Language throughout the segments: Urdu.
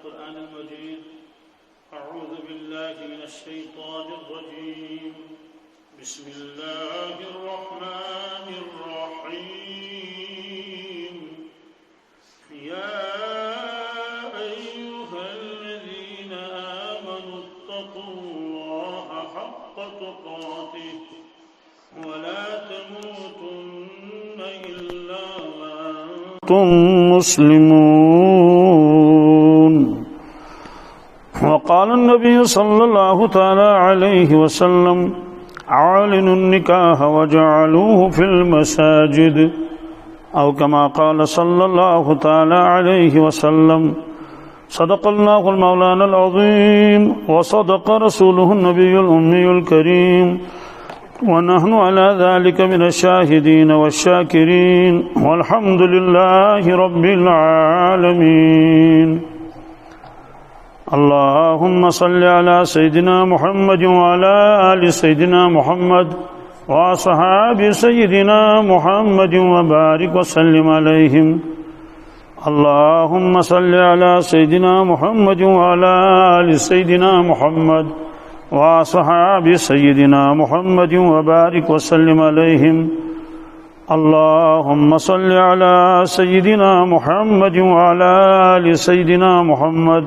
القرآن المجيد. أعوذ بالله من الشيطان الرجيم. بسم الله الرحمن الرحيم. يا أيها الذين آمنوا اتقوا الله حق تقاته ولا تموتن إلا وأنتم مسلمون. وقال النبي صلى الله تعالى عليه وسلم أعلنوا النكاح وجعلوه في المساجد، أو كما قال صلى الله تعالى عليه وسلم. صدق الله المولانا العظيم وصدق رسوله النبي الأمي الكريم، ونحن على ذلك من الشاهدين والشاكرين، والحمد لله رب العالمين. اللهم صل على سيدنا محمد وعلى آل سيدنا محمد وأصحاب سيدنا محمد وبارك وسلم عليهم. اللهم صل على سيدنا محمد وعلى آل سيدنا محمد وأصحاب سيدنا محمد وبارك وسلم عليهم. اللهم صل على سيدنا محمد وعلى آل سيدنا محمد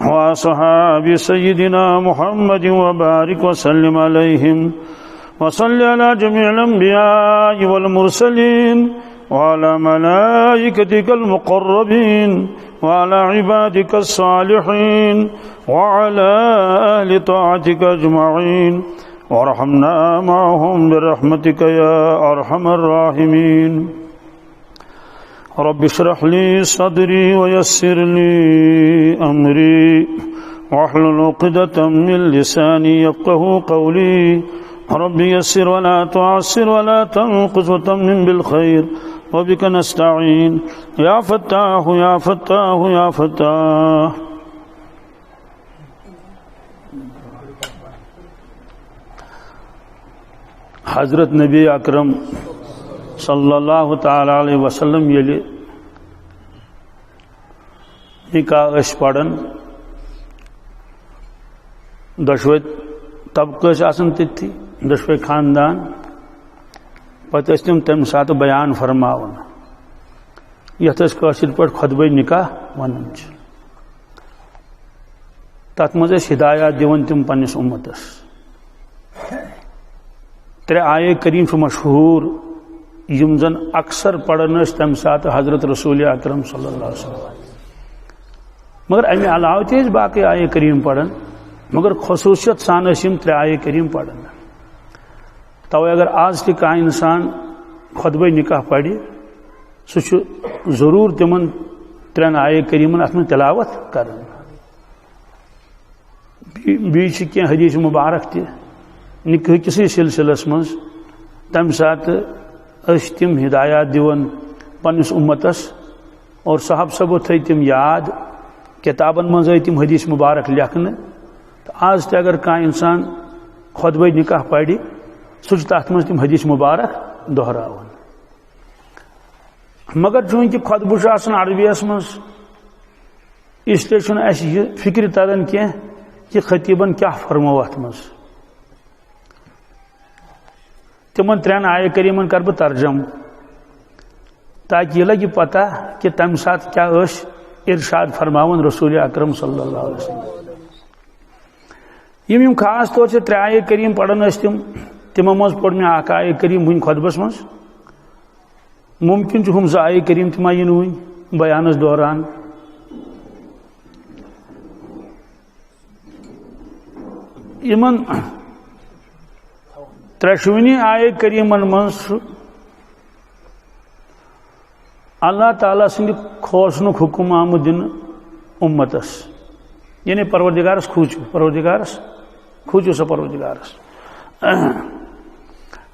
وأصحاب سيدنا محمد وبارك وسلم عليهم. وصل على جميع الأنبياء والمرسلين وعلى ملائكتك المقربين وعلى عبادك الصالحين وعلى أهل طاعتك أجمعين، وارحمنا معهم برحمتك يا أرحم الراحمين. رب اشرح لي صدري ويسر لي أمري واحلل عقدة من لساني يفقهوا قولي. رب يسر ولا تعسر ولا تنقص وتمم بالخير وبك نستعين يا فتاح يا فتاح يا فتاح. حضرت نبی اکرم صلی اللہ تعالی علیہ وسلم یلی نکاح اس پڑھن دشوے طبقہ آسن تھی، دشوے خاندان، پتہ تم تم سات بیان فرماون یت کاشر پہ خطبہ نکاح ونان تت مز ہدایات دِوان تم پنس امتس. ترے آیے کریم مشہور یم زن اکثر پڑھن تم سات حضرت رسول اکرم صلی اللہ علیہ وسلم، مگر امہ علاوہ تیز باقی آیے کریم پڑھن، مگر خصوصیت سان یم ترے آیے کریم پڑھن. توے اگر آج تہ کانٛہہ انسان خطبہ نکاح پڑھ سہ ضرور تمن ترین آیے کریمن ات من تلاوت کرن. بیچ کی حدیث مبارک تہ نکاح کسی سلسلس مز تم سات تم ہدایات دیون پنس امتس، اور صاحب صبو تھے تم یاد، کتابن مز آئی تم حدیث مبارک لکھنے. آج تہ اگر کانٛہہ انسان خطبہ نکاح پڑھ سہ تر مز تم حدیث مبارک دہراون. مگر چونکہ خطبہ عربیس مز اس لیے اس فکر تران کی کہ خطیبن کیا فرمو ات مز. تمن ترین آیے کریمن کر بہ ترجم تاکہ یہ لگی پتہ کہ تم سات کیا ارشاد فرماون رسول اکرم صلی اللہ علیہ وسلم. یم خاص طور سے ترے آیے کریم پڑھن تمو مز پڑھ میں اخ آیے کریم ون خطبس مز. ممکن ہم زٕ آیے کریم تم آئی ون بیانس دوران. یمن ترشونی آیے کریمن مز اللہ تعالیٰ سند کھوسنک حکم آمد دن امتس، یعنی پروردگارس کھوچو سا پروردگارس.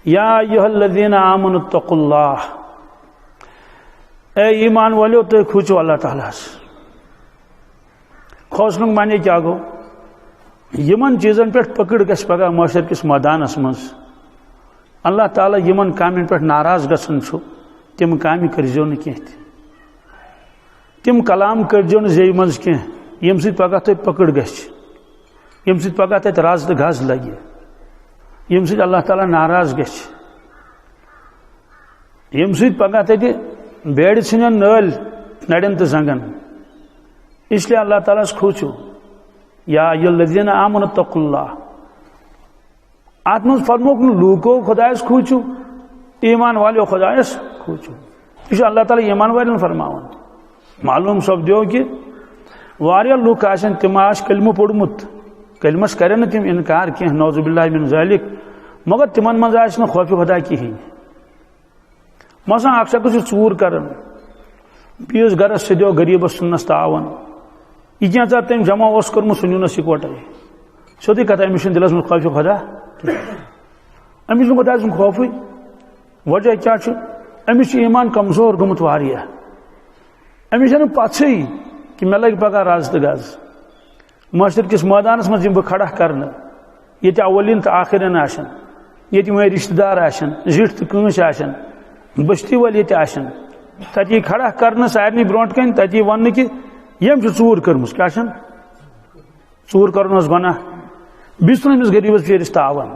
یا ایھا الذین آمنوا اتقوا اللہ، اے ایمان والو تو کھوچو اللہ تعالیٰ. کھوسنک معنی کیا گو؟ یمن چیزن پہ پکڑ گس پگہ معاشر کس میدانس مز اللہ تعالیٰ یمن کامن پہ ناراض گژھان چھُ تم کامہ کرزیو نہ کینٛہہ تہِ، تم کلام کرزیو نہ زیٚیہِ منٛز کینٛہہ یم سۭتۍ پگاہ تۄہہِ پکڑ گژھِ یم سۭتۍ پگاہ تتہِ رز تہٕ گز لگہِ یم سۭتۍ اللہ تعالیٰ ناراض گژھِ یم سۭتۍ پگاہ تتہِ بیڑِ ژھٕنن نٲلۍ نرٮ۪ن تہٕ زنگن اس لیے اللہ تعالیٰ کھوٗژِو یا ایُّہا الذیٖنَ آمنوا اتقوا اللہ ات منٛز فرموکھ نہٕ لوٗکو خۄدایس کھوٗژِو ایمان والیو خۄدایس کھوٗژِو یہ چھُ اللہ تعالیٰ ایمان والٮ۪ن فرماوان معلوم سپدیو کہ واریاہ لُکھ آسن تِم آسہِ کلمہٕ پوٚرمُت کلمس کرن نہٕ تِم انکار کینٛہہ نعوذ باللہ من ذالک مگر تمن منٛز آسہِ نہٕ خوفِ خدا کِہیٖنۍ مثلاً اکھ شخص چھُ ژوٗر کران بیٚیِس گرس سیدیو غریٖبس ژھُننس تاوان یہ کینٛژھا تٔمۍ جمع اوس کوٚرمُت سُہ نیونس یِکوٹے سیوٚدُے کتھ أمِس چھُنہٕ دِلس منٛز خوفِ خدا أمِس چھُنہٕ خۄداے سُنٛد خوفٕے وجہ کیٛاہ چھُ أمِس چھُ ایمان کمزور گوٚمُت واریاہ أمِس چھنہٕ پژھٕے کہ مےٚ لگہِ پگاہ رز تہٕ گز معاشر کس میدانس منٛز یِم بہٕ کھڑا کرنہٕ ییٚتہِ اولین تہٕ آخرین آسن ییٚتہِ وۄنۍ رشتہٕ دار آسن زِٹھۍ تہٕ کٲنٛسہِ آسن بستی وٲلۍ ییٚتہِ آسن تتہِ یی کھڑا کرنہٕ سارنٕے برونٛٹھ کَنۍ تتہِ یی وننہٕ کہ ییٚمۍ چھُ ژوٗر کٔرمٕژ کیٛاہ چھَن ژوٗر کرُن اوس گۄناہ بیٚیہِ چھُنہٕ أمِس غریٖبس بِچٲرِس تاوان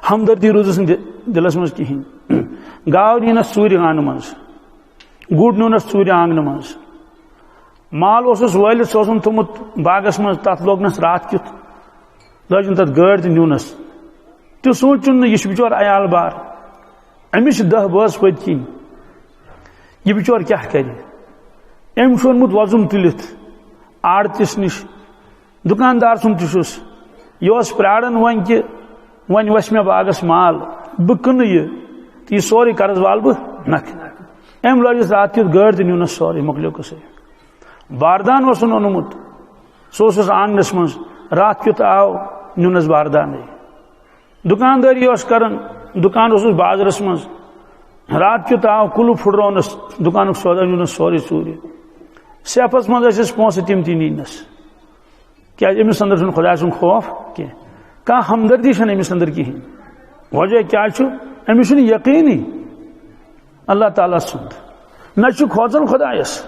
ہمدردی روٗزٕس نہٕ دِلس منٛز کِہیٖنۍ گاو نِنس ژوٗرِ آنہٕ منٛز گُر نیونس ژوٗرِ آنگنہٕ منٛز مال اوسُس وٲلِتھ سُہ اوسُن تھوٚمُت باغس منٛز تتھ لوگنس راتھ کیُتھ لٲجِن تتھ گٲڑۍ تہٕ نیونس تہِ سوٗنٛچُن نہٕ یہِ چھُ بِچور عیال بار أمِس چھِ 10 بٲژ پٔتۍ کِنۍ یہِ بِچور کیٛاہ کرِ أمۍ چھُ اوٚنمُت وۄزُم تُلِتھ آڑتِس نِش دُکاندار سُنٛد تہِ چھُس یہِ اوس پیاران وۄنۍ کہِ وۄنۍ وسہِ مےٚ باغس مال بہٕ کٕنہٕ یہِ تہٕ یہِ سورُے قرض والہٕ بہٕ نکھٕ أمۍ لٲجِس راتھ کیُتھ گٲڑۍ تہٕ نیونس سورُے مۄکلیو قصے باردان اوسُن اوٚنمُت سُہ اوسُس آنگنس منٛز راتھ کیُتھ آو نیونس باردانے دُکاندٲری اوس کران دُکان اوسُس بازرس منٛز راتھ کیُتھ آو کُلہٕ پھُٹرونس دُکانُک سودا نیونس سورُے ژوٗرِ سیفس منٛز ٲسِس پونٛسہٕ تِم تہِ نیٖنس کیٛازِ أمِس انٛدر چھُنہٕ خۄداے سُنٛد خوف کینٛہہ کانٛہہ ہمدردی چھنہٕ أمِس انٛدر کِہیٖنۍ وجہ کیٛاہ چھُ أمِس چھُنہٕ یقیٖنٕے اللہ تعالیٰ سُنٛد نہ چھُ کھوژان خۄدایس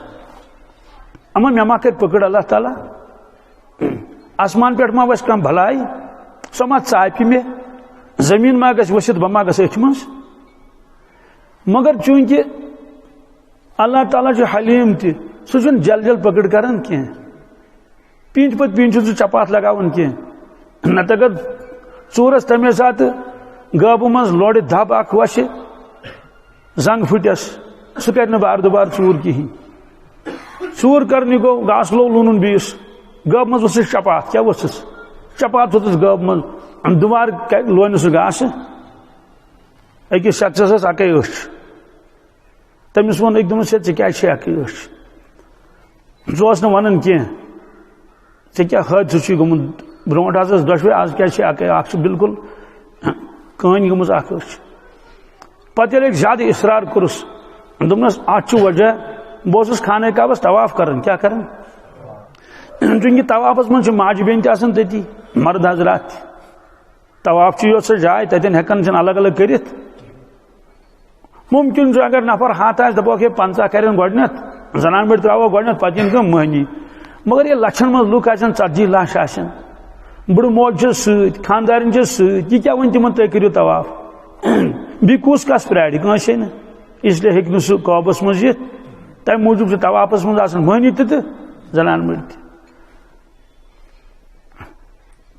اما مےٚ ما کرِ پٔکٕڑ اللہ تعالیٰ آسمان پٮ۪ٹھ ما وسہِ کانٛہہ بلاے سۄ ما ژاپہِ مےٚ زٔمیٖن ما گژھِ ؤسِتھ بہٕ ما گژھٕ أتھۍ منٛز مگر چوٗنٛکہِ اللہ تعالیٰ چھُ حلیٖم تہِ سُہ چھُنہٕ جل جل پٔکٕڑ کران کینٛہہ پیٖنتہِ پتہٕ پیٖنتہِ چھُنہٕ سُہ چپاتھ لگاوان کینٛہہ نتہٕ اگر ژوٗرس تمے ساتہٕ غٲبہٕ منٛز لورِ دب اکھ وسہِ زنگ پھٕٹس سُہ کرِ نہٕ بار دُبار ژوٗر کِہیٖنۍ ژوٗر کرنہِ گوٚو گاسہٕ لوگ لوٗنُن بیٚیِس غٲبہٕ منٛز ؤژھٕس چپاتھ کیٛاہ ؤژھٕس چپاتھ ؤژھٕس غٲبہٕ منٛز دُبارٕ لوے نہٕ سُہ گاسہٕ أکِس شخصس ٲس اکے أچھ تٔمِس ووٚن أکۍ دوٚپمَس ہے ژےٚ کیٛازِ چھے اکٕے أچھ سُہ اوس نہٕ ونان کینٛہہ ژےٚ کیٛاہ حٲدثہٕ چھُے گوٚمُت برونٛٹھ حظ ٲس دۄشوے آز کیٛازِ چھے اکے اکھ چھُ بالکل کٲنۍ گٔمٕژ اکھ أچھ پتہٕ ییٚلہِ أکۍ زیادٕ اصرار کوٚرُس دوٚپنس اتھ چھُ وجہ بہٕ اوسُس خانہ کعبس طواف کران کیٛاہ کران چوٗنٛکہِ طوافس منٛز چھِ ماجہِ بیٚنہِ تہِ آسان تٔتی مرد حضرات تہِ طواف چھِ یوت سۄ جاے تتٮ۪ن ہٮ۪کان چھِنہٕ الگ الگ کٔرِتھ ممکن چھُ اگر نفر ہتھ آسہِ دپوکھ ہے 50 کرن گۄڈٕنٮ۪تھ زنان بٔڑۍ تراوو گۄڈٕنٮ۪تھ پتہٕ یِن کٲم مٔہنی مگر ییٚلہِ لچھن منٛز لُکھ آسن 40 لچھ آسن بٕڑٕ موج چھس سۭتۍ خاندارٮ۪ن چھس سۭتۍ یہِ کیٛاہ وۄنۍ تِمن تُہۍ کٔرِو طواف بیٚیہِ کُس کس پرارِ کٲنٛسے نہٕ اس لیے ہیٚکہِ نہٕ سُہ قٲبس منٛز یِتھ تمہِ موٗجوٗب چھُ طوافس منٛز آسان مٔہنی تہِ تہٕ زنان بٔڑۍ تہِ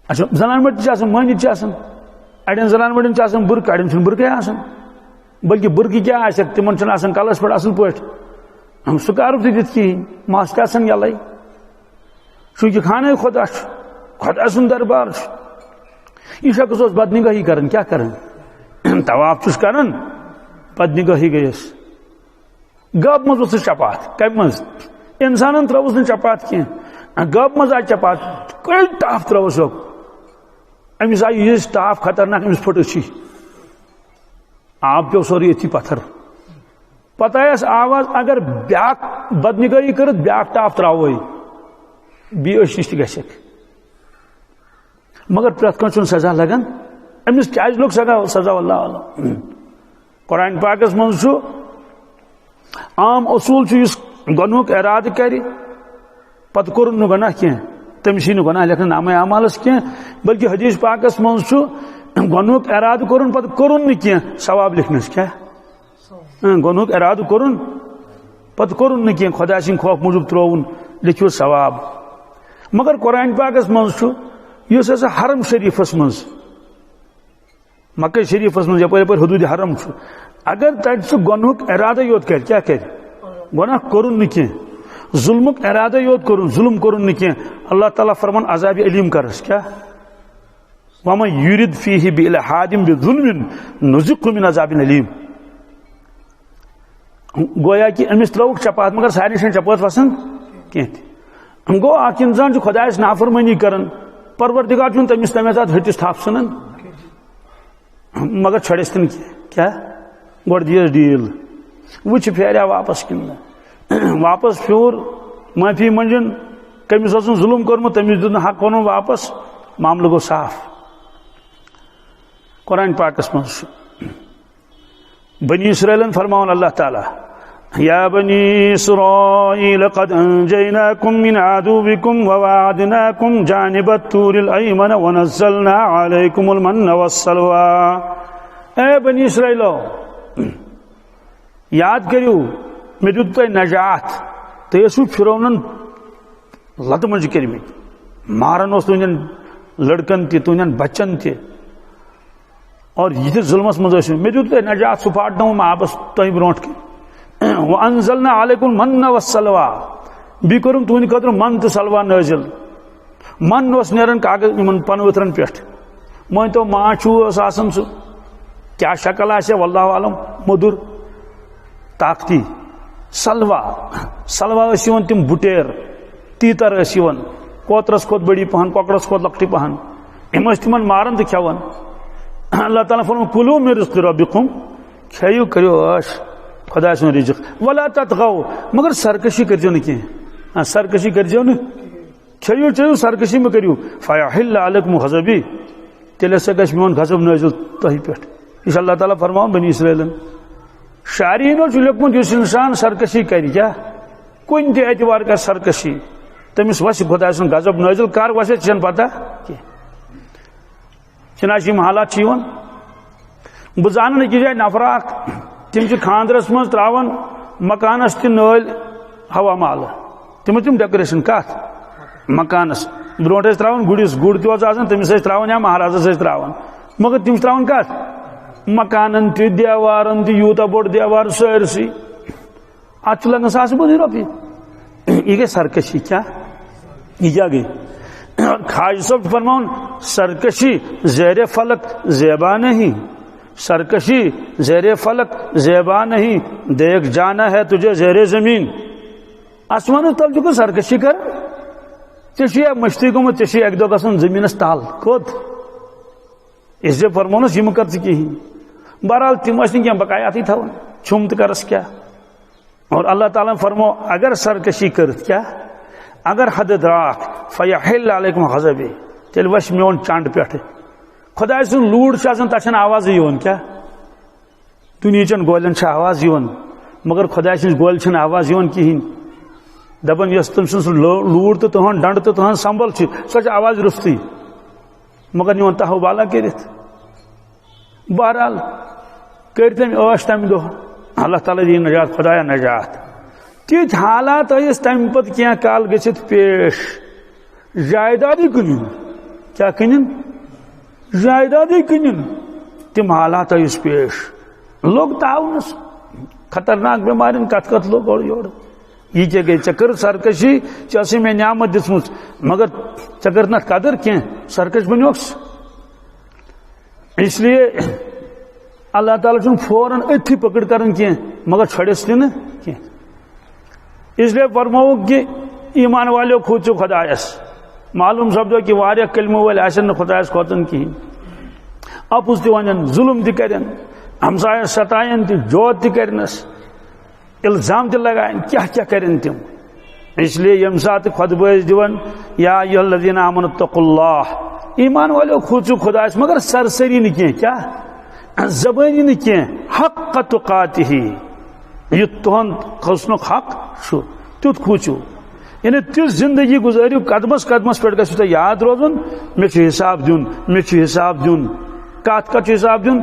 اچھا زنان بٔڑۍ تہِ چھِ آسان مٔہنی تہِ چھِ آسان اڑٮ۪ن زنان بٔڑٮ۪ن چھِ آسان بُرکہٕ اڑٮ۪ن چھُنہٕ بُرکے آسان بلکہِ بُرکہٕ کیٛاہ آسٮ۪کھ تِمن چھُنہٕ آسان کلس پٮ۪ٹھ اصل پٲٹھۍ سُکارف تہِ دِتھ کِہیٖنۍ مس تہِ آسان یلے چوٗنٛکہِ خانہ خۄدا چھُ خۄدا سُنٛد دربار چھُ یہِ شخص اوس بدنگٲہی کران کیٛاہ کران طواف چھُس کران بدنگٲہی گٔیس غٲبہٕ منٛز ؤژھٕس چپاتھ کمہِ منٛز انسانن ترٲوٕس نہٕ چپاتھ کینٛہہ غٲبہٕ منٛز آیہِ چپاتھ کٔلۍ ٹاپھ ترٲوٕس ہوٚکھ أمِس آیہِ ییٖژ ٹاپھ خطرناک أمِس پھٕٹ أچھی آب پیوٚو سورُے أتھی پتھر پتہٕ آیس آواز اگر بیاکھ بدنگٲہی کٔرِتھ بیاکھ ٹاپھ تراووے بیٚیہِ أچھ نِش تہِ گژھٮ۪کھ مگر پرٛٮ۪تھ کٲنٛسہِ چھُنہٕ سزا لگان أمِس کیٛازِ لوٚگ سزا واللہ عالم قرآن پاکس منٛز چھُ عام اصوٗل چھُ یُس گۄنہُک ارادٕ کرِ پتہ کورن گناہ کی تمس گناہ لکھن نامہ اعمالس کی بلکہ حدیث پاکس مز گنوک ارادہ کورن پتہ کورن کی ثواب لکھنس کیا گنوک ارادہ کورن پتہ کورن کی خدا سن خوف موجود ترون لکھو ثواب مگر قرآن پاکس مز اس ہسا حرم شریفس مز مکہ شریفس مز یپر حدود حرم اگر تت سہ گنہک ارادہ یوت کر کیا کر گناہ کورن کی ظلمک ارادہ یوت کورن ظلم کورن کی اللہ تعالیٰ فرمان عذاب علیم کرس کیا ومن یرد فیہ بالحاد بظلم نذقہ من عذاب علیم گویا کہ امس تروک چپات مگر سارے چھن چپات وسن کی گو اخ انسان خدایس نافرمانی کرن پروردگار چون تمس تمے ساتھ ہٹس تھاپ سنن مگر چھڑس تن کیا گوڑ دیس ڈیل وچ پھیریا واپس کن واپس پھیور معافی منجن کمس اوسن ظلم کورمت تمس دیت حق ونن واپس معاملہ گو صاف قرآن پاکس مز بنی اسرائیلن فرماون اللہ تعالی یا بنی اسرائیل قد انجیناکم من عدوکم وواعدناکم جانب الطور الایمن ونزلنا علیکم المن والسلوى اے بنی اسرائیلو یاد کریو میں دیت تہ نجات تو یسو فرعونن لت مج کرمت مارن اس تہندین لڑکن تہ تہندین بچن تہ اور یہ ظلمس مز میں دیت تہ نجات سہ پھاٹنوم آبس تہ برونٹ کی وانزلنا علیکم المن والسلوى بی کرم تہند خاطر من تو سلوا نازل من اس نیرن کاغذ من پنوترن پیٹھ مون تو ماچو اس آسن سہ کیا شکل آسے واللہ عالم مدر طاقتی سلوا سلوا اس یوان تم بٹیر تیتر اس یوان کوترس کھوت بڑی پہن ککڑس کھوت لکٹی پہن ام اس تمن مارن تو کھیون اللہ تعالیٰ فرمو کلو من رزق ربکم کھیو کریو عاش خدا سن رزق ولا تطغوا مگر سرکشی کرجو نہ کی سرکشی کرجو نہ کھیو چیو سرکشی میں کریو فیحل علیکم غضبی تیلے سے گش میون غضب نازل تہی پیٹھ اس اللہ تعالیٰ فرماؤں بنی اسرائیلن شارینو چلکمت اس انسان سرکشی کری کیا کن تہ اعتبار کر سرکشی تمس وس خدا سن غضب نازل کر وس چن پتہ چنانچہ یم حالات چیون بہ زانن کہ جائے نفراک تم خاندرس مز تراون مکانس تہ نال ہوا مال تم ڈیکوریشن کت مکانس برونٹ تراون گڑس گڑ تہ آسان تمس تراون یا مہارازس تراون مگر تم تراون کت مکانن تہ دیوارن تہ یوتا بوڑ دیوار سارسی ات لگن ساس بودی روپیے یہ گئی سرکشی کیا یہ کیا گئی خواجہ صاحب فرماؤن سرکشی زیر فلک زیبا نہیں سرکشی زیر فلک زیبا نہیں دیکھ جانا ہے تجھے زیر زمین آسمان تل جو سرکشی کر چشی مشتی کو چشی ایک دو گسن زمینس تال کھود اس سے فرمونس یہ کر کی بہرحال تم کی بقایات ہی تھا چھوم تو کرس کیا اور اللہ تعالیٰ فرمو اگر سرکشی کرت کیا اگر حد دراک فیحل علیکم غضبی تیل وش میون چانڈ پیٹھ خدا سن لوڑ تچھن آواز یون کیا دنیچن گولن آواز یون مگر خدا سن گول چھن آواز یون کہین دپن یس تم سن لوڑ تو تہن ڈنڈ تو تہن سنبل سو آواز رستی مگر نیون تہو بالا کرت بہرحال کر تم عاش تمہ دہ اللہ تعالیٰ دی نجات خدایا نجات تیت حالات آئیس تمہ پتہ کیا کال گژھت پیش جائیدادی کنن کیا کنن جائیدادی کنن تم حالات آئیس پیش لوگ تعاونس خطرناک بیمارین کت کت لوگ اور یور یہ کیا گئی چکر سرکشی چاسی میں نعمت دسمت مگر چکر نہ قدر کی سرکش بنیوکس اس لیے اللہ تعالیٰ چون فوراً اتھی پکڑ کرن کی مگر چھڑس تھی نا اس لیے فرماؤ کہ ایمان والے کھوچو خدایس معلوم سپدو کہ واریہ کلمہ ول آسن خدایس کھوتن کی اپز تہ ون ظلم تہ کرن ہمسایہ ستائن تہ جوت تہ کرنس الزام تہ لگائن کیا کیا کرن تم اس لیے یم سات خطبہ دون یا ایھا الذین آمنوا اتقوا اللہ ایمان والے کھوچو خدایس مگر سرسری نہ کیا زبانی نہ کی حق تقاتہ یہ تہند کھسنک حق تیت کھوچو یعنی تیس زندگی گزارو قدمس قدمس پہ گھو تہ یاد روزن مے چھ حساب دیون مے چھ حساب دیون کت کت حساب دیون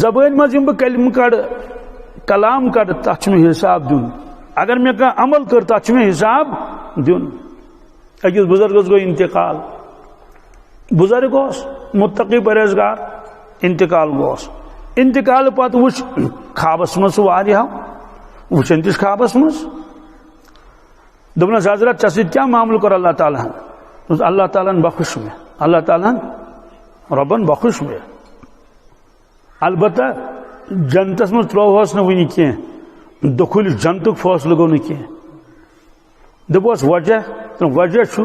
زبان مز یم بہ کلمہ کڑ کلام کڑ تتھ میں حساب دیون اگر مے کانٛہہ عمل کر تتھ میں حساب دیون اکس بزرگس گو انتقال بزرگ اوس متقی پرہیزگار انتقال گوس انتقال پتہ وچھ خوابس مز واریاہو وچھن تس خوابس مز دپنس حضرت ژےٚ سۭتۍ کیٛاہ معاملہٕ کوٚر اللہ تعالیٰ ہن اللہ تعالیٰ ہن بخش مےٚ اللہ تعالیٰ ہن رۄبن بخش مےٚ البتہ جنتس منٛز ترٛووہس نہٕ وُنہِ کینٛہہ دخول جنتُک فٲصلہٕ گوٚو نہٕ کینٛہہ دوٚپُس وجہ چھُ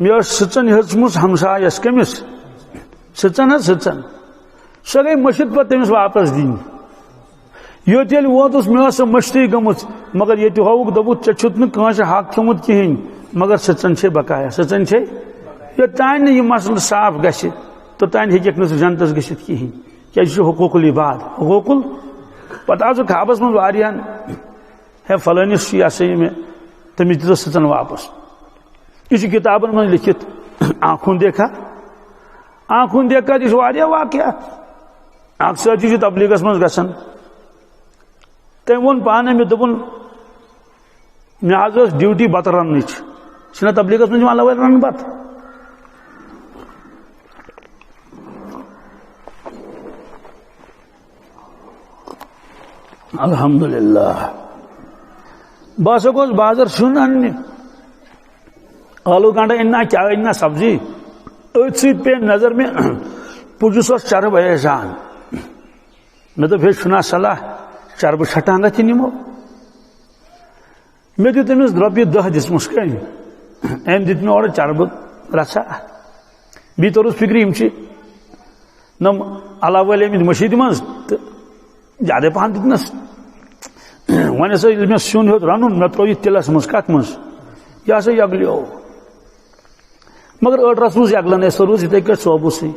مےٚ ٲس سٕژن ہیٚژمٕژ ہمسایس کٔمِس سٕژن حظ سٕژن سۄ گٔے مٔشِد پتہٕ تٔمِس واپس دِنۍ یوٚت ییٚلہِ ووتُس مےٚ ٲس سۄ مٔشتٕے گٔمٕژ مگر ییٚتہِ ہووُکھ دوٚپُکھ ژےٚ چھُتھ نہٕ کٲنٛسہِ حق کھیوٚمُت کِہیٖنۍ مگر سٕژن چھے بقایا سٕژن چھے یوٚتانۍ نہٕ یہِ مسلہٕ صاف گژھِ توٚتانۍ ہیٚککھ نہٕ ژٕ جنتس گٔژھِتھ کِہیٖنۍ کیٛازِ یہِ چھُ حقوٗق العباد حقوٗق پتہٕ آو سُہ خوابس منٛز واریاہن ہے فلٲنِس چھُ یہِ ہسا یہِ مےٚ تٔمِس دِژ سٕژن واپس یہ چھُ کتابن منٛز لیکھِتھ آنکھوں دیکھا تہِ چھُ واریاہ واقعات اکھ سٲتھی چھُ تبلیغس منٛز گژھان تٔمۍ ووٚن پانے مےٚ دوٚپُن مےٚ حظ ٲس ڈیوٹی بتہٕ رننٕچ چھِنہ تبلیغس منٛز یِوان لوٲرۍ رنُن بتہٕ الحمدللہ بہٕ ہسا گوس بازر سیُن اننہِ ٲلوٕ گنڈٕ أنۍ کیٛاہ أنۍ سبزی أتھۍ سۭتۍ پیٚیہِ نظر مےٚ پُجُس اوس چرٕب ایزان مےٚ دوٚپ ہے چھُنا صلاح چربہٕ چھٹانگا تہِ نِمو مےٚ دیُت أمِس رۄپیہِ 10 دِژمٕژ کٔمۍ أمۍ دیُت مےٚ اورٕ چربہٕ رژھا بیٚیہِ توٚرُس فِکرِ یِم چھِ نم علاوٕ وٲلۍ آمٕتۍ مٔشیٖد منٛز تہٕ زیادَے پہن دیُتنَس وۄنۍ ہسا ییٚلہِ مےٚ سیُن ہیوٚت رنُن مےٚ ترٛوو یہِ تِلس منٛز کتھ منٛز یہِ ہسا یگلیو مگر ٲٹرس روٗز یگلن سۄ روٗز یِتھٕے کٲٹھۍ صوبسٕے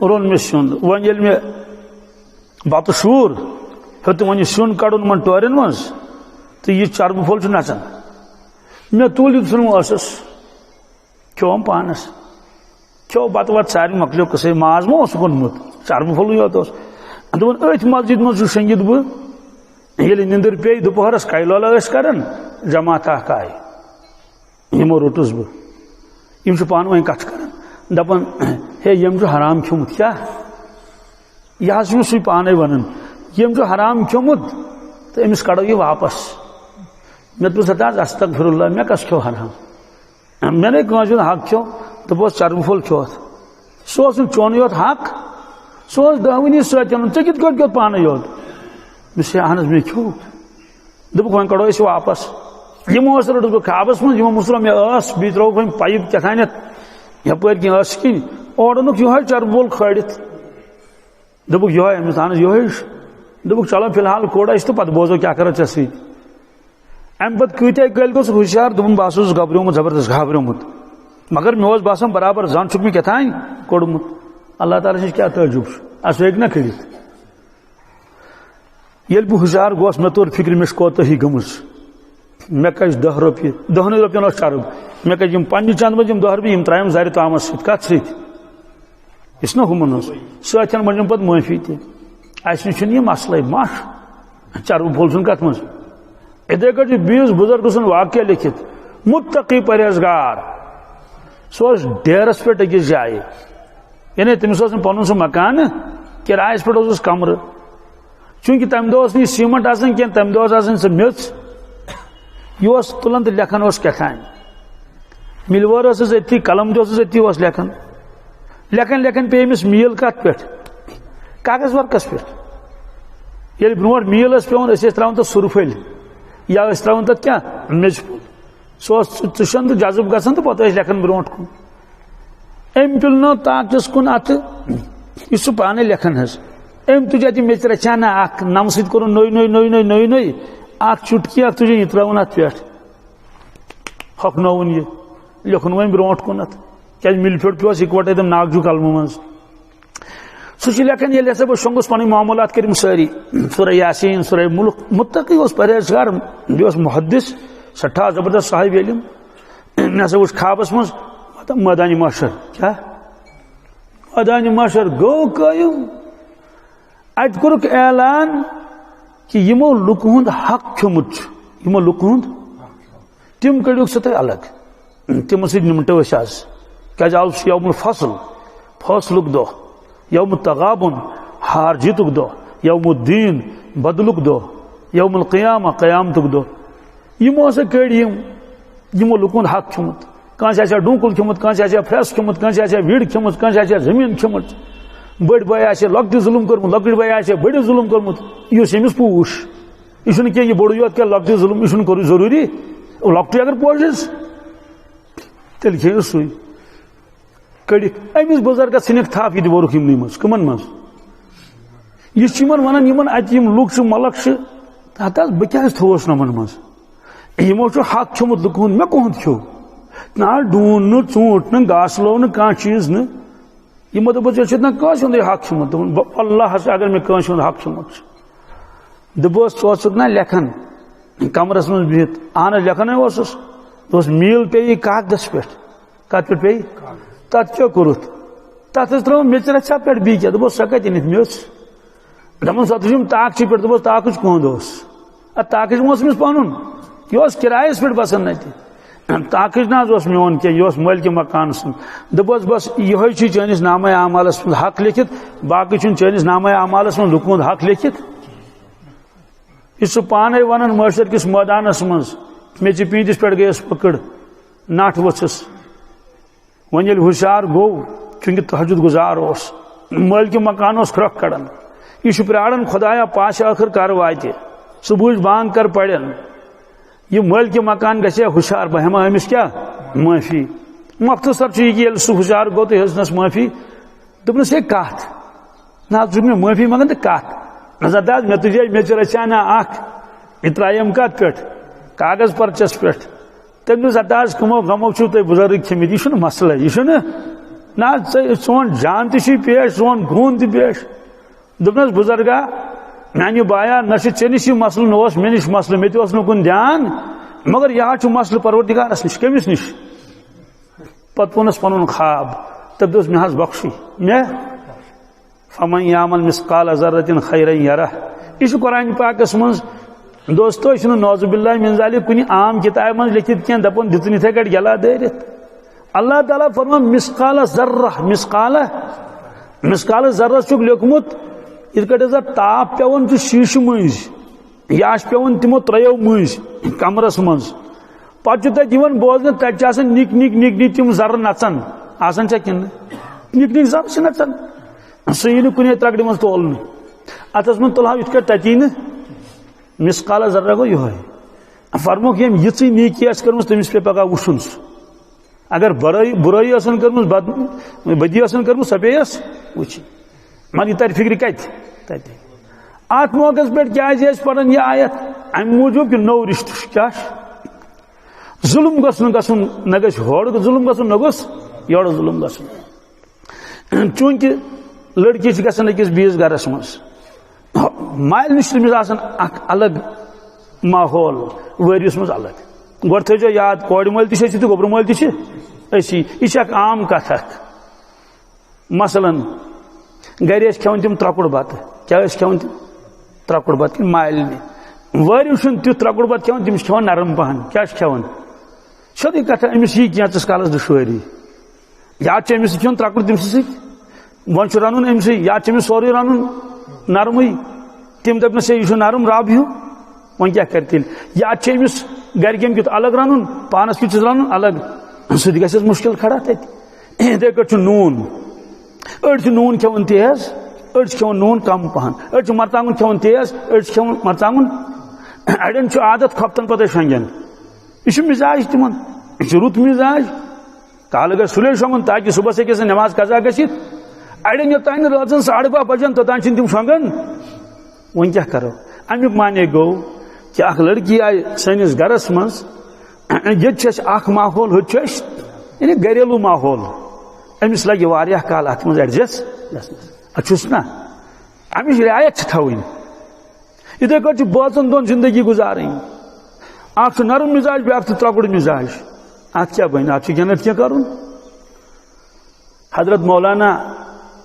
روٚن مےٚ سیُن وۄنۍ ییٚلہِ مےٚ بتہٕ شوٗر ہیوٚت وۄنۍ یہِ سیُن کڑُن یِمن ٹورین منٛز تہٕ یہِ چربہٕ پھوٚل چھُ نژان مےٚ تُل یہِ ژھُنُم ٲسس کھیوٚوُم پانس کھیوٚو بتہٕ وتہٕ سارنٕے مۄکلیو قٕصے ماز ما اوسُکھ اوٚنمُت چربہٕ پھوٚلٕے یوت اوس دوٚپُن أتھۍ مسجد منٛز چھُ شٔنگِتھ بہٕ ییٚلہِ نِندٕر پیٚیہِ دُپہرس کایلولا ٲسۍ کران جماعت اکھ آیہِ یِمو روٚٹُس بہٕ یِم چھِ پانہٕ ؤنۍ کتھ کران دپان ہے یِم چھُ حرام کھیوٚمُت کیٛاہ یہِ حظ چھُ سُے پانے ونان یِم چھُ حرام کھیوٚمُت تہٕ أمِس کڑو یہِ واپس مےٚ دوٚپُس ہتا حظ استغفر اللہ مےٚ کس کھیوٚو حرام مےٚ نے کٲنٛسہِ ہُنٛد حق کھیوٚو دوٚپُس چربہٕ پھوٚل کھیوٚوتھ سُہ اوس نہٕ چونٕے یوت حق سُہ اوس دہؤنی سۭتۍ ژےٚ کِتھ کٲٹھۍ کھیوٚوتھ پانے یوت مےٚ اہن حظ مےٚ کھیوٚو دوٚپُکھ وۄنۍ کڑو أسۍ واپس یِمو ٲس روٚٹُس بہٕ خوابس منٛز یِمو مُژروو مےٚ ٲس بیٚیہِ ترٛووُکھ وۄنۍ پایپ کیٛاہتانٮ۪تھ یپٲرۍ کِنۍ ٲسہٕ کِنۍ اورٕ اوٚنُکھ یِہوے چربہٕ پھوٚل کھٲلِتھ دوٚپُکھ یِہوے أمِس اہن حظ یِہوے چھُ دوٚپُکھ چلو فی الحال کوٚڑ اَسہِ تہٕ پتہٕ بوزو کیٛاہ کرو ژےٚ سۭتۍ امہِ پتہٕ کۭتیاہ کٲلۍ گوٚو سُہ ہُشیار دوٚپُن بہٕ ہسا اوسُس گبریومُت زبردست گابریومُت مگر مےٚ اوس باسان برابر زن چھُکھ مےٚ کیٛاہتانۍ کوٚڑمُت اللہ تعالیٰ سٕنٛز کیٛاہ تعجُب چھُ اَسہِ ہیٚکہِ نا کٔرِتھ ییٚلہِ بہٕ ہُشیار گوس مےٚ توٚر فِکرِ مےٚ چھِ کوتٲہی گٔمٕژ مےٚ کَجہِ 10 رۄپیہِ 10 رۄپین اوس چرٕب مےٚ کَجہِ یِم پننہِ چندٕ منٛز یِم 10 رۄپیہِ یِم ترٛایِم زرِ تامس سۭتۍ کتھ سۭتۍ یُس نا ہُمن اوس سۭتٮ۪ن مٔنجِم پتہٕ معٲفی تہِ اَسہِ نِش چھُنہٕ یہِ مسلے مش چربہٕ پھوٚل چھُنہٕ کتھ منٛز یِتھٕے کٲٹھۍ چھُ بیٚیِس بُزرگہٕ سُنٛد واقعہ لیکھِتھ مُتقی پرہیزگار سُہ اوس ڈیرس پٮ۪ٹھ أکِس جایہِ یعنی تٔمِس اوس نہٕ پنُن سُہ مکانہٕ کِرایس پٮ۪ٹھ اوسُس کمرٕ چوٗنٛکہِ تمہِ دۄہ اوس نہٕ یہِ سیٖمنٹ آسان کینٛہہ تمہِ دۄہ ٲس آسان سۄ میٚژ یہِ اوس تُلان تہٕ لیکھان اوس کیٛاہتانۍ مِلوٲر ٲسٕس أتھی قلم تہِ اوسُس أتھی اوس لیکھان لیکھان لیکھان پیٚیہِ أمِس میٖل کتھ پٮ۪ٹھ کاغذ ورقس پٮ۪ٹھ ییٚلہِ برونٛٹھ میٖل ٲس پیٚوان أسۍ ٲسۍ ترٛاوان تتھ سُرپھٔلۍ یا ٲسۍ ترٛاوان تتھ کیٛاہ میٚژِ پھوٚل سُہ اوس ژٕشان تہٕ جذب گژھان تہٕ پتہٕ ٲسۍ لیکھان برونٛٹھ کُن أمۍ پِلنٲو طاقتس کُن اتھٕ یہِ چھُ پانے لیکھان حظ أمۍ تُج اتہِ میٚژِ رچھانہ اکھ نمہٕ سۭتۍ کوٚرُن نٔے اکھ چُٹکی اکھ تُجن یہِ ترٛٲوُن اتھ پٮ۪ٹھ ہۄکھنووُن یہِ لیکھُن وۄنۍ برونٛٹھ کُنتھ کیٛازِ مِلہِ پھیوٚر پیوس اِکوٹے تِم ناگجوٗ کلمہٕ منٛز سُہ چھُ لیکھان ییٚلہِ ہسا بہٕ شۄنٛگُس پنٕنۍ معاملات کٔرِم سٲری سورہ یاسیٖن سورہ مُلک مُتقی اوس پرہیزگار بیٚیہِ اوس محدث سٹھا زبردست صاحب علم مے ہسا وچھ خوابس مز میدان محشر کیا میدان محشر گو قائم ات کورک اعلان کہ یمو لوکو ہند حق کھیومت یمو لوکو ہند تم کڑیوک سہ الگ تم سی نمٹو آز کیا آز یوم الفصل فاصلک دہ یوم التغابن ہار جیتک دہ یوم الدین بدلک دہ یوم القیامہ قیامتک دہ یمو ہسا کڑ یمو لوکن حق کھیومت کانس آسیا ڈونکل کھیومت کانس آسیا پھرس کھیومت کانس آسیا ویڑ کھیومت کانس آسیا زمین کھیومت بڑ بھائی آسیا لۄکٹہِ ظلم کورمُت لۄکٕٹۍ بھائی آسیا بٔڑِس ظلم کورمُت یہ أمِس پوش یہ چھُنہٕ کینٛہہ یہ بوٚڑ یوت کینٛہہ لۄکٹہِ ظلم یہ چھُنہٕ کوٚرُے ضروٗری لۄکٹُے اگر پوشس تیٚلہِ کھیٚیو سُے کٔڑِتھ أمِس بُزرگس ژھٕنِکھ تھپھ یہِ تہِ ووٚرُکھ یِمنٕے منٛز کٕمن منٛز یہ چھِ یِمن ونان یِمن اَتہِ یِم لُکھ چھِ ملک چھِ ہتھ حظ بہٕ کیازِ تھووُس نہٕ یِمن منٛز یِمو چھُ حق کھیوٚمُت لُکہٕ ہُنٛد مےٚ کُہُنٛد کھیوٚو نہ ڈوٗن نہٕ ژوٗنٛٹھ نہٕ گاسہٕ لوو نہٕ کانٛہہ چیٖز نہٕ یمو دوٚپُس ژےٚ چھُتھ نہ کٲنٛسہِ ہُنٛدُے حق کھیوٚمُت دوٚپُن اللہس اگر مےٚ کٲنٛسہِ ہُنٛد حق کھیوٚمُت چھُ دوٚپُس ژٕ اوسُکھ نا لیکھان کمرس منٛز بِہِتھ اہن حظ لیکھانے اوسُس دوٚپُس میٖل پیٚیہِ کاغدس پٮ۪ٹھ کتھ پٮ۪ٹھ پیٚیہِ تتھ کیٛاہ کوٚرُتھ تتھ ٲس ترٲومٕژ میٚژ رژھا پٮ۪ٹھ بیٚیہِ کیٛاہ دوٚپُس سۄ کتہِ أنِتھ میٚژ دوٚپُن سۄ تھٲوِم طاقچہِ پٮ۪ٹھ دوٚپُس طاقٕچ کوٚنٛد اوس اتھ طاقٕچ ما اوس أمِس پنُن یہ اوس کرایس پٮ۪ٹھ بسان نتہِ طاقٕچ نہ حظ اوس میون کینٛہہ یہ اوس مٲلکہِ مکان سُنٛد دوٚپُس بس یِہوے چھُ چٲنِس نامے اعمالس منٛز حق لیکھِتھ باقٕے چھُنہٕ چٲنِس نامے اعمالس منٛز لُکہٕ ہُنٛد حق لیکھِتھ یہ سُہ پانے ونان معاشر کس مٲدانس منٛز میٚژِ پیٖنتِس پٮ۪ٹھ گٔیس پٔکٕڑ نٹھ ؤژھٕس وۄنۍ ییٚلہِ ہُشار گوٚو چوٗنٛکہِ تہجُد گُزار اوس مٲلکہِ مکان اوس کھرٛکھ کڑان یہ چھُ پیاران خۄدایا پاش ٲخٕر کر واتہِ صبحٕچ بانگ کر پرن یہ مٲلکہِ مکان گژھِ ہُشار بہٕ ہٮ۪مہٕ أمِس کیٛاہ معٲفی مۄختصر چھُ یہِ کہِ ییٚلہِ سُہ ہُشار گوٚو تہٕ ہیٚژنس معٲفی دوٚپنس ہے کتھ نہ حظ چھُکھ مےٚ معٲفی منگان تہٕ کتھ نظر داز مےٚ تُجے میٚژِ رژھیانہ اکھ یہِ ترٛاییم کتھ پٮ۪ٹھ کاغذ پرچس پٮ۪ٹھ تٔمۍ دوٚپ اَدٕ حظ کٕمو غمو چھِو تُہۍ بُزرگ کھیٚمٕتۍ یہِ چھُنہٕ مسلہٕ یہِ چھُنہٕ نہ حظ چون جان تہِ چھُے پیش چون خوٗن تہِ پیش دوٚپنس بُزرگا میانہِ بایا نہ چھُ ژےٚ نِش یہِ مسلہٕ نہ اوس مےٚ نِش مسلہٕ مےٚ تہِ اوس نہٕ کُن دھیان مگر یہِ حظ چھُ مسلہٕ پروردگارس نِش کٔمِس نِش پتہٕ ووٚنُس پنُن خواب تٔمۍ دوٚپُس مےٚ حظ بخشی مےٚ فمن یعمل مثقال ذرة خیرا یرہ یہ چھُ قرآن پاکس منٛز دوستو یہِ چھُنہٕ نعوذ باللہ من ذالک کُنہِ عام کِتابہِ منٛز لیکھِتھ کینٛہہ دپُن دِژٕن یِتھے کٲٹھۍ گلا دٲرِتھ اللہ تعالیٰ فرمان مثقال ذرہ مثقال ذرہ چھُکھ لیوکھمُت یِتھ کٲٹھۍ ہسا تاپھ پیوان چھُ شیٖشہٕ مٔنٛزۍ یا چھُ پیوان تِمو ترٛیو مٔنٛزۍ کمرس منٛز پتہٕ چھُ تتہِ یِوان بوزنہٕ تتہِ چھِ آسان نِکۍ نِکۍ نِکۍ نِکۍ تِم ذرٕ نژان آسان چھا کِنہٕ نِکۍ نِکۍ ذرٕ چھِ نژان سُہ یی نہٕ کُنے ترٛکڑِ منٛز تولنہٕ اتھس منٛز تُلہو یِتھ کٲٹھۍ تتی نہٕ مثقال ذرہ گوٚو یِہوے فرموکھ ییٚمۍ یِژٕے نیکی آسہِ کٔرمٕژ تٔمِس پیٚیہِ پگاہ وٕچھُن سُہ اگر برٲیی ٲسن کٔرمٕژ بدی ٲسن کٔرمٕژ سۄ پیٚیس وٕچھِنۍ مگر یہِ ترِ فِکرِ کتہِ تتہِ اتھ موقعس پٮ۪ٹھ کیازِ ٲسۍ پران یہِ آیت امہِ موٗجوٗب کہِ نوٚو رِشتہٕ چھُ کیاہ چھُ ظُلم گوٚژھ نہٕ گژھُن نہ گژھِ ہورٕ ظُلم گژھُن نہ گوٚژھ یورٕ ظُلم گژھُن چوٗنٛکہِ لڑکی چھِ گژھان أکِس بیٚیِس گرس منٛز مالہِ نِش چھُ تٔمِس آسان اکھ الگ ماحول وٲرِوِس منٛز الگ گۄڈٕ تھٲیزیو یاد کورِ مٲلۍ تہِ چھِ أسی تہٕ گوٚبرٕ مٲلۍ تہِ چھِ أسی یہِ چھِ اکھ عام کتھ اکھ مثلاً گرِ ٲسۍ کھٮ۪وان تِم ترٛکُر بتہٕ کیٛاہ ٲسۍ کھٮ۪وان تِم ترٛکُر بتہٕ کِنہٕ مالنہِ وٲرِو چھُنہٕ تیُتھ ترٛکُر بتہٕ کھٮ۪وان تِم چھِ کھٮ۪وان نرم پہن کیٛاہ چھِ کھٮ۪وان سیوٚدُے کتھا أمِس یی کینٛژس کالس دُشوٲری یا چھِ أمِس سۭتۍ کھٮ۪وان ترٛکُر تٔمسٕے سۭتۍ وۄنۍ چھُ رنُن أمسٕے یا چھِ أمِس سورُے رنُن نرمٕے تِم دپنس ہے یہِ چھُ نرم رب ہیوٗ وۄنۍ کیٛاہ کرِ تیٚلہِ یا چھِ أمِس گرِکٮ۪ن کیُتھ الگ رنُن پانس کیُتھ چھُس رنُن الگ سُہ تہِ گژھٮ۪س مُشکل کھڑا تتہِ یِتھے کٲٹھۍ چھُ نوٗن أڑۍ چھِ نوٗن کھٮ۪وان تیز أڑۍ چھِ کھٮ۪وان نوٗن کم پہن أڑۍ چھِ مرژانٛگُن کھٮ۪وان تیز أڑۍ چھِ کھٮ۪وان مرژانٛگُن اڑٮ۪ن چھُ عادت کھۄفتن پتہٕ شۄنٛگٮ۪ن یہ چھُ مزاج تِمن یہ چھُ رُت مزاج کالہٕ گژھِ سُلے شۄنٛگُن تاکہِ صبحس ہیٚکہِ نٮ۪ماز قضا گٔژھِتھ اڑٮ۪ن یوٚتانۍ نہٕ رٲژن 12:30 بجن توٚتانۍ چھِنہٕ تِم شۄنٛگان وۄنۍ کیٛاہ کرو امیُک معنے گوٚو کہ اکھ لڑکی آیہِ سٲنِس گرس منٛز ییٚتہِ چھِ اَسہِ اکھ ماحول ہُتہِ چھُ اَسہِ یعنی گریلوٗ ماحول أمِس لگہِ واریاہ کال اتھ منٛز ایڈجسٹ گژھنس چھُس نا امِچ رعایت چھِ تھاوٕنۍ یِتھے کٲٹھۍ چھِ بٲژن دۄن زندگی گُزارٕنۍ اخ نرم مزاج بیاکھ ترکڑ مزاج ات کیا بن ات جنت کیا کرن حضرت مولانا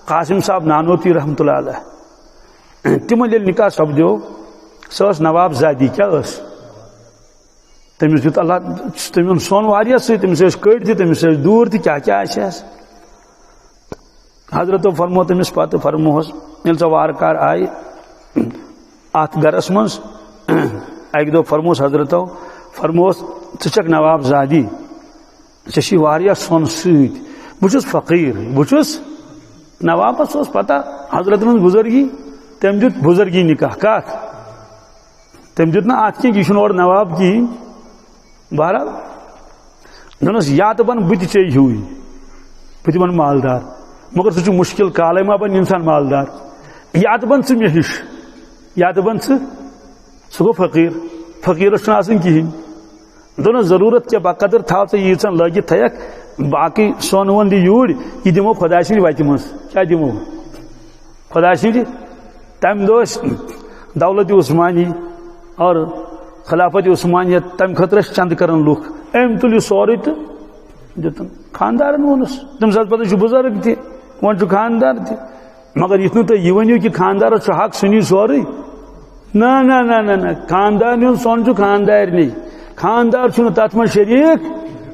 قاسم صاحب نانوتی رحمۃ اللہ علیہ تمن یل نکاح سپدو سس نواب زادی کیا تمس دیت اللہ تم سون واریاہ سی تمس کڑ تہ تمس دور تہ کیا حضرت فرمو تمس پتہ فرموس یل سہ وار کار آئی ات گرس مز اک دہ فرموس حضرتو فرموس ژھک نواب زادی ژے واریاہ سون ست بہس فقیر بہس نوابس پتہ حضرت من بزرگی تم دیت بزرگی نکاح کت تم دیت نا ات کی اور نواب کہین بہرحال دنس یا تو بن بت چے ہی بت بن مالدار مگر سہ مشکل کالے ما بن انسان مالدار یا تو بن ثہ مے ہش یا تو بن سہ گو فقیر فقیرس آسن کہین دونس ضرورت کیا بقدر تھو ژے ییژن لگت تھیک باقی سون ون دی یور یہ دمو خدا سند وتہ مز کیا دمو خدا سند تم دہ دولت عثمانی اور خلافت عثمانیہ تم خطر چند کرن لوک ام تل سوری تو دتن خاندارن وونس تم سات پتہ بزرگ تہ ون خاندار تہ مگر یہ تھی یہ ورنو کہ خاندار حق سنی سوری نا نا نا نا نا خاندان سون خاندار نہیں خاندار تت من شریک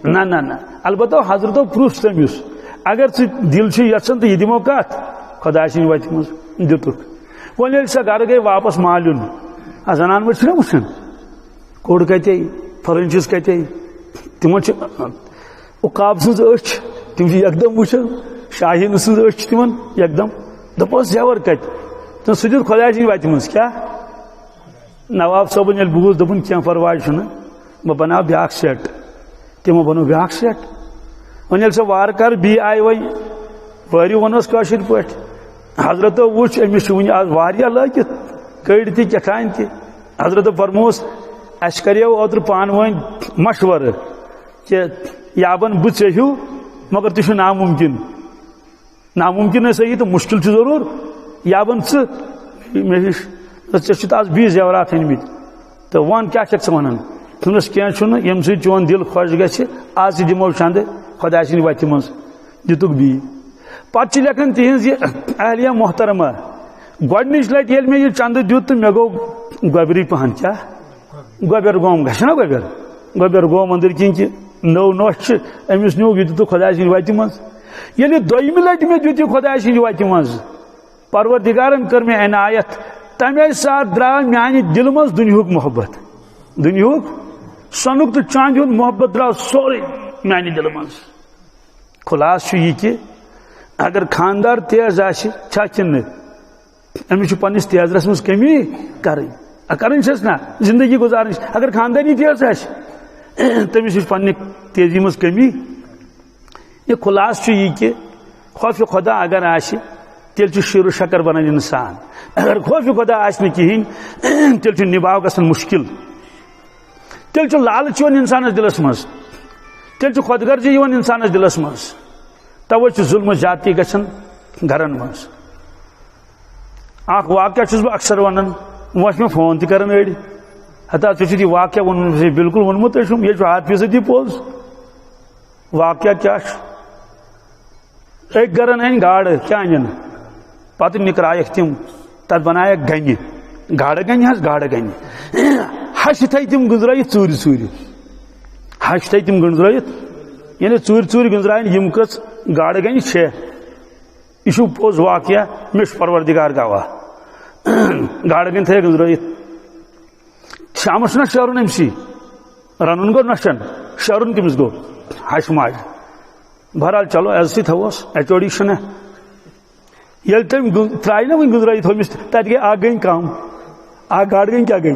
نا نا نا البتہ حضرتو پرس تمس اگر ثہ دل یژھان تو یہ دمو کت خدا سند وتہ مز دتک وۄنۍ ییٚلہِ سۄ گرٕ گٔے واپس مالیُن زنان مٔڑۍ چھِنہ وٕچھان کوٚر کتے فلٲنۍ چیٖز کتے تمن عقاب سٕنٛز أچھ تم یکدم وٕچھان شاہین سٕنٛز أچھ تمن یکدم دپس یور کتہِ تہٕ سُہ دیُت خۄداے سٕنٛدِ وتہِ منٛز کیٛاہ نواب صٲبن ییٚلہِ بوٗز دوٚپُن کینٛہہ پرواے چھُنہٕ بہٕ بناو بیٛاکھ سیٹ تمو بنو بیٛاکھ سیٹ وۄنۍ ییٚلہِ سۄ وارٕ کارٕ بیٚیہِ آیہِ وۄنۍ وٲرِو ونوس کٲشِر پٲٹھۍ حضرتو وٕچھ أمِس چھُ وٕنہِ آز واریاہ لٲگِتھ کٔڑۍ تہِ کیٛاہتانۍ تہِ حضرتو فرموس اس کریو اوتر پان ون مشورہ کہ یا بن بہ ژے ہیو مگر تہ ناممکن ناممکن ہے صحیح تو مشکل ضرور یا بن مے ژے آز بی زیورات أنمٕتۍ تو ون کیا چھکھ ژٕ ونان دپنس کینٛہہ چھُنہٕ ییٚمہِ سۭتۍ چون دل خۄش گژھِ آز تہِ دِمو چندٕ خۄداے سٕنٛدِ وتہِ منٛز دِتُکھ بی پتہٕ چھِ لیکھان تِہنٛز یہِ اہلیہ محترمہ گۄڈنِچ لٹہِ ییٚلہِ مےٚ یہِ چندٕ دیُت تہٕ مےٚ گوٚو گۄبری پہن کیٛاہ گوبر گوم گھس نا گوبر گوم اندر کن کہ نو نوش امس نیو یہ دت خدا سند وتہ مز یل دویمہ لٹہ مے دیت خدا سند وتہ مز پروردگارن کر مے عنایت تمے ساتھ درا میانہ دل مز دنیاک محبت دنیاک سنک تو چاند ہند محبت درا سورے میانہ دل مز خلاص یہ کہ اگر خاندار تیز آسہ چھا کن امس پنس تیزرس مز کمی کریں کرن چھس نا زندگی گزارن اگر خاندانی تیز تمس پنہ تیزی مز کمی یہ خلاص یہ کہ خوف خدا اگر آسہ تیل شیر و شکر بنان انسان اگر خوف خدا آس کہین تیل نباو گژھان مشکل تیل لالچ انسانس دلس مز تیل خود غرضی انسانس دلس مز توے ظلم زیادتی گژھان گھرن مز اخ واقعہ چھس بہ اکثر ونان وہ میں فون تہ کران اڑ ہتا ژے واقعہ ون بالکل ونمت یہ 100% پوز واقعہ کیا ایک گرن این گاڑ کیا ان پتہ نکرائک تم تر بنائک گنہ گاڑ گنہ حس گاڑ گنہ ہش تھے تم گنزرائت ژوٗرِ ژوٗرِ ہش تھے تم گنزرائت یعنی ژوٗرِ ژوٗرِ گنزرائن یم کٔژ گاڑ گنہ چھ یہ پوز واقعہ مے پروردگار گواہ گاڑ گن تھے گنزرائت شامس نا شرن امسی رنن گو نشن شرن کمس گو ہش ماج بہرحال چلو ایسی تھوس ایچوڑی شنہ یل تم ترائی نا وین گزرائی تھومس تت گئی آ گئی کم آ گاڑ گئی کیا گئی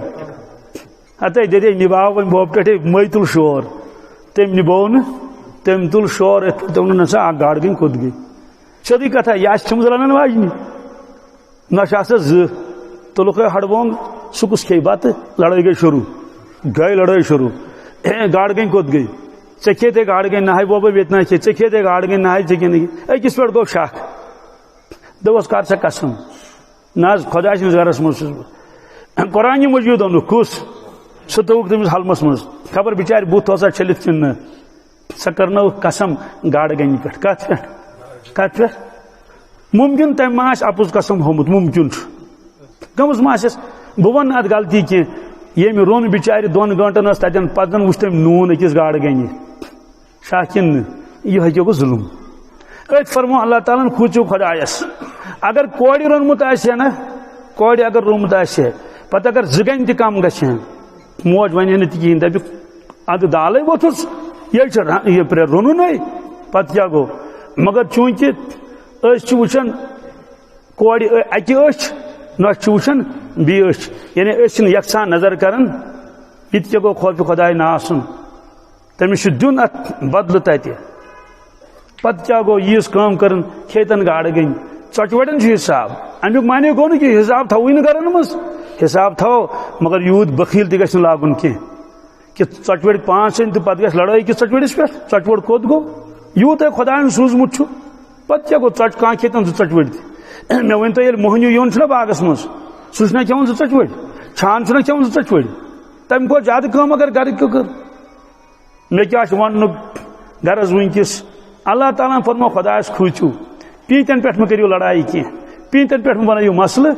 ہتے دے نباو ون بوب ٹھے مئی تل شور تم نبو نا تم تل شور تم نسا آ گاڑ گئی کھود گئی سیدھی کتھا یا چھمز رنن واجنی نشا ز تلک ہڑبونگ سکس کھے بت لڑائی گئی شروع گئی لڑائی شروع گاڑ گئی کھود گئی ے کھیتے گاڑ گئی نہ بوبا بیتنا ے کھیتے گاڑ گئی نہ أکِس پٮ۪ٹھ گوٚو شک دوٚپُس کر سا قسم نہ خدا سٕنٛدِس گرس منٛز چھُس بہٕ قرآنہِ مجیٖد اوٚنُکھ کُس سہ توک تمس حلمس مز خبر بچار بت اوسا چھلت کن نا سہ کرنو قسم گاڑ گنہ پہ کت پہ ممکن تم ما اپز قسم ہومت ممکن گمز ما بہ ون ات غلطی کی یم رون بچار 2 گھنٹن تتن پتن وچ تم نون اکس گاڑ گنہ شاہ کن یہ گو ظلم ات فرمو اللہ تعالیٰ کھوچو خدایس اگر کوڑ رونمت نا کوڑ اگر رونمت پتہ اگر زگن تہ کم گھن موج ون نا تہین دپ اد دالے ووتھس یہ رونن پتہ کیا گو مگر چونکہ وچان کوڑ اکہ اچھ نچ وچان بی اچھ یعنی یکساں نظر کران یہ گو خوف خدائے نا آسن تمس دن ات بدل تتہ پتہ کیا گو یس کام کرن کھیتن گاڑ گئی ژٹوڑن حساب امیک معنی گو نا کہ حساب تھوی نا گرن مز حساب تھو مگر یوت بخیل تہ گژھِ نہٕ لاگُن کینٛہہ کہ ژٹوڑ 5 تو پتہ گژھِ لڑٲے کس ژٹوڑس پہ ژٹوڑ کوٚت گو یوت خدایَن سوٗزمُت چھُ پتہ کیا گو ژٹ کانٛہہ کھیتن 2 ژٹوڑ تہ مےٚ ؤنۍ تو ییٚلہِ موہنیو یون چھُنہ باغس منٛز سُہ چھُنہ کھٮ۪وان 2 ژٹوڑ چھان چھُنہ کھٮ۪وان 2 ژٹوڑ تمہِ کھۄتہٕ زیادٕ کٲم اگر گرٕکیو کٔر مےٚ کیٛاہ چھُ وننُک غرض وٕنکیٚس اللہ تعالیٰ فرمو خدایس کھوٗژِو پیٖتٮ۪ن پٮ۪ٹھ مہ کٔرِو لڑایہِ کینٛہہ پیٖتٮ۪ن پٮ۪ٹھ مہ بنٲیِو مسلہٕ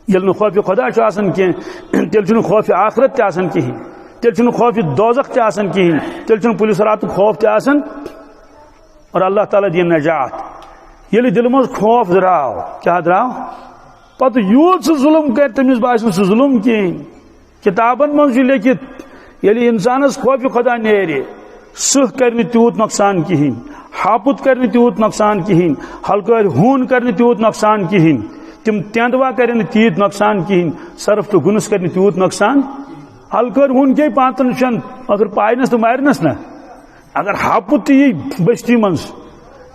ییٚلہِ نہٕ خوفِ خدا چھُ آسان کینٛہہ تیٚلہِ چھُنہٕ خوفِ آخرت تہِ آسان کِہیٖنۍ تیٚلہِ چھُنہٕ خوفِ دوزخ تہِ آسان کِہیٖنۍ تیٚلہِ چھُنہٕ پُلیٖس راتُک خوف تہِ آسان اور اللہ تعالیٰ دِیِن نجات ییٚلہِ دِلہِ منٛز خوف درٛاو کیٛاہ درٛاو پتہٕ یوٗت سُہ ظُلم کرِ تٔمِس باسہِ نہٕ سُہ ظُلم کِہیٖنۍ کِتابن منٛز چھُ لیکھِتھ ییٚلہِ اِنسانس خوفِ خدا نیرِ سٕہ کرِ نہٕ تیوٗت نۄقصان کِہیٖنۍ ہاپُت کرِ نہٕ تیوٗت نۄقصان کِہیٖنۍ ہلکٲرۍ ہوٗن کرِ نہٕ تیوٗت نۄقصان کِہیٖنۍ تم تیندوا کرن نہٕ تیٖتۍ نۄقصان کِہیٖنۍ سرف تہٕ گُنس کرِ نہٕ تیوٗت نۄقصان ہلکٲرۍ ہوٗن کے 5 6 اگر پاینس تہٕ مارنس نا اگر ہاپُت تہِ یی بستی منٛز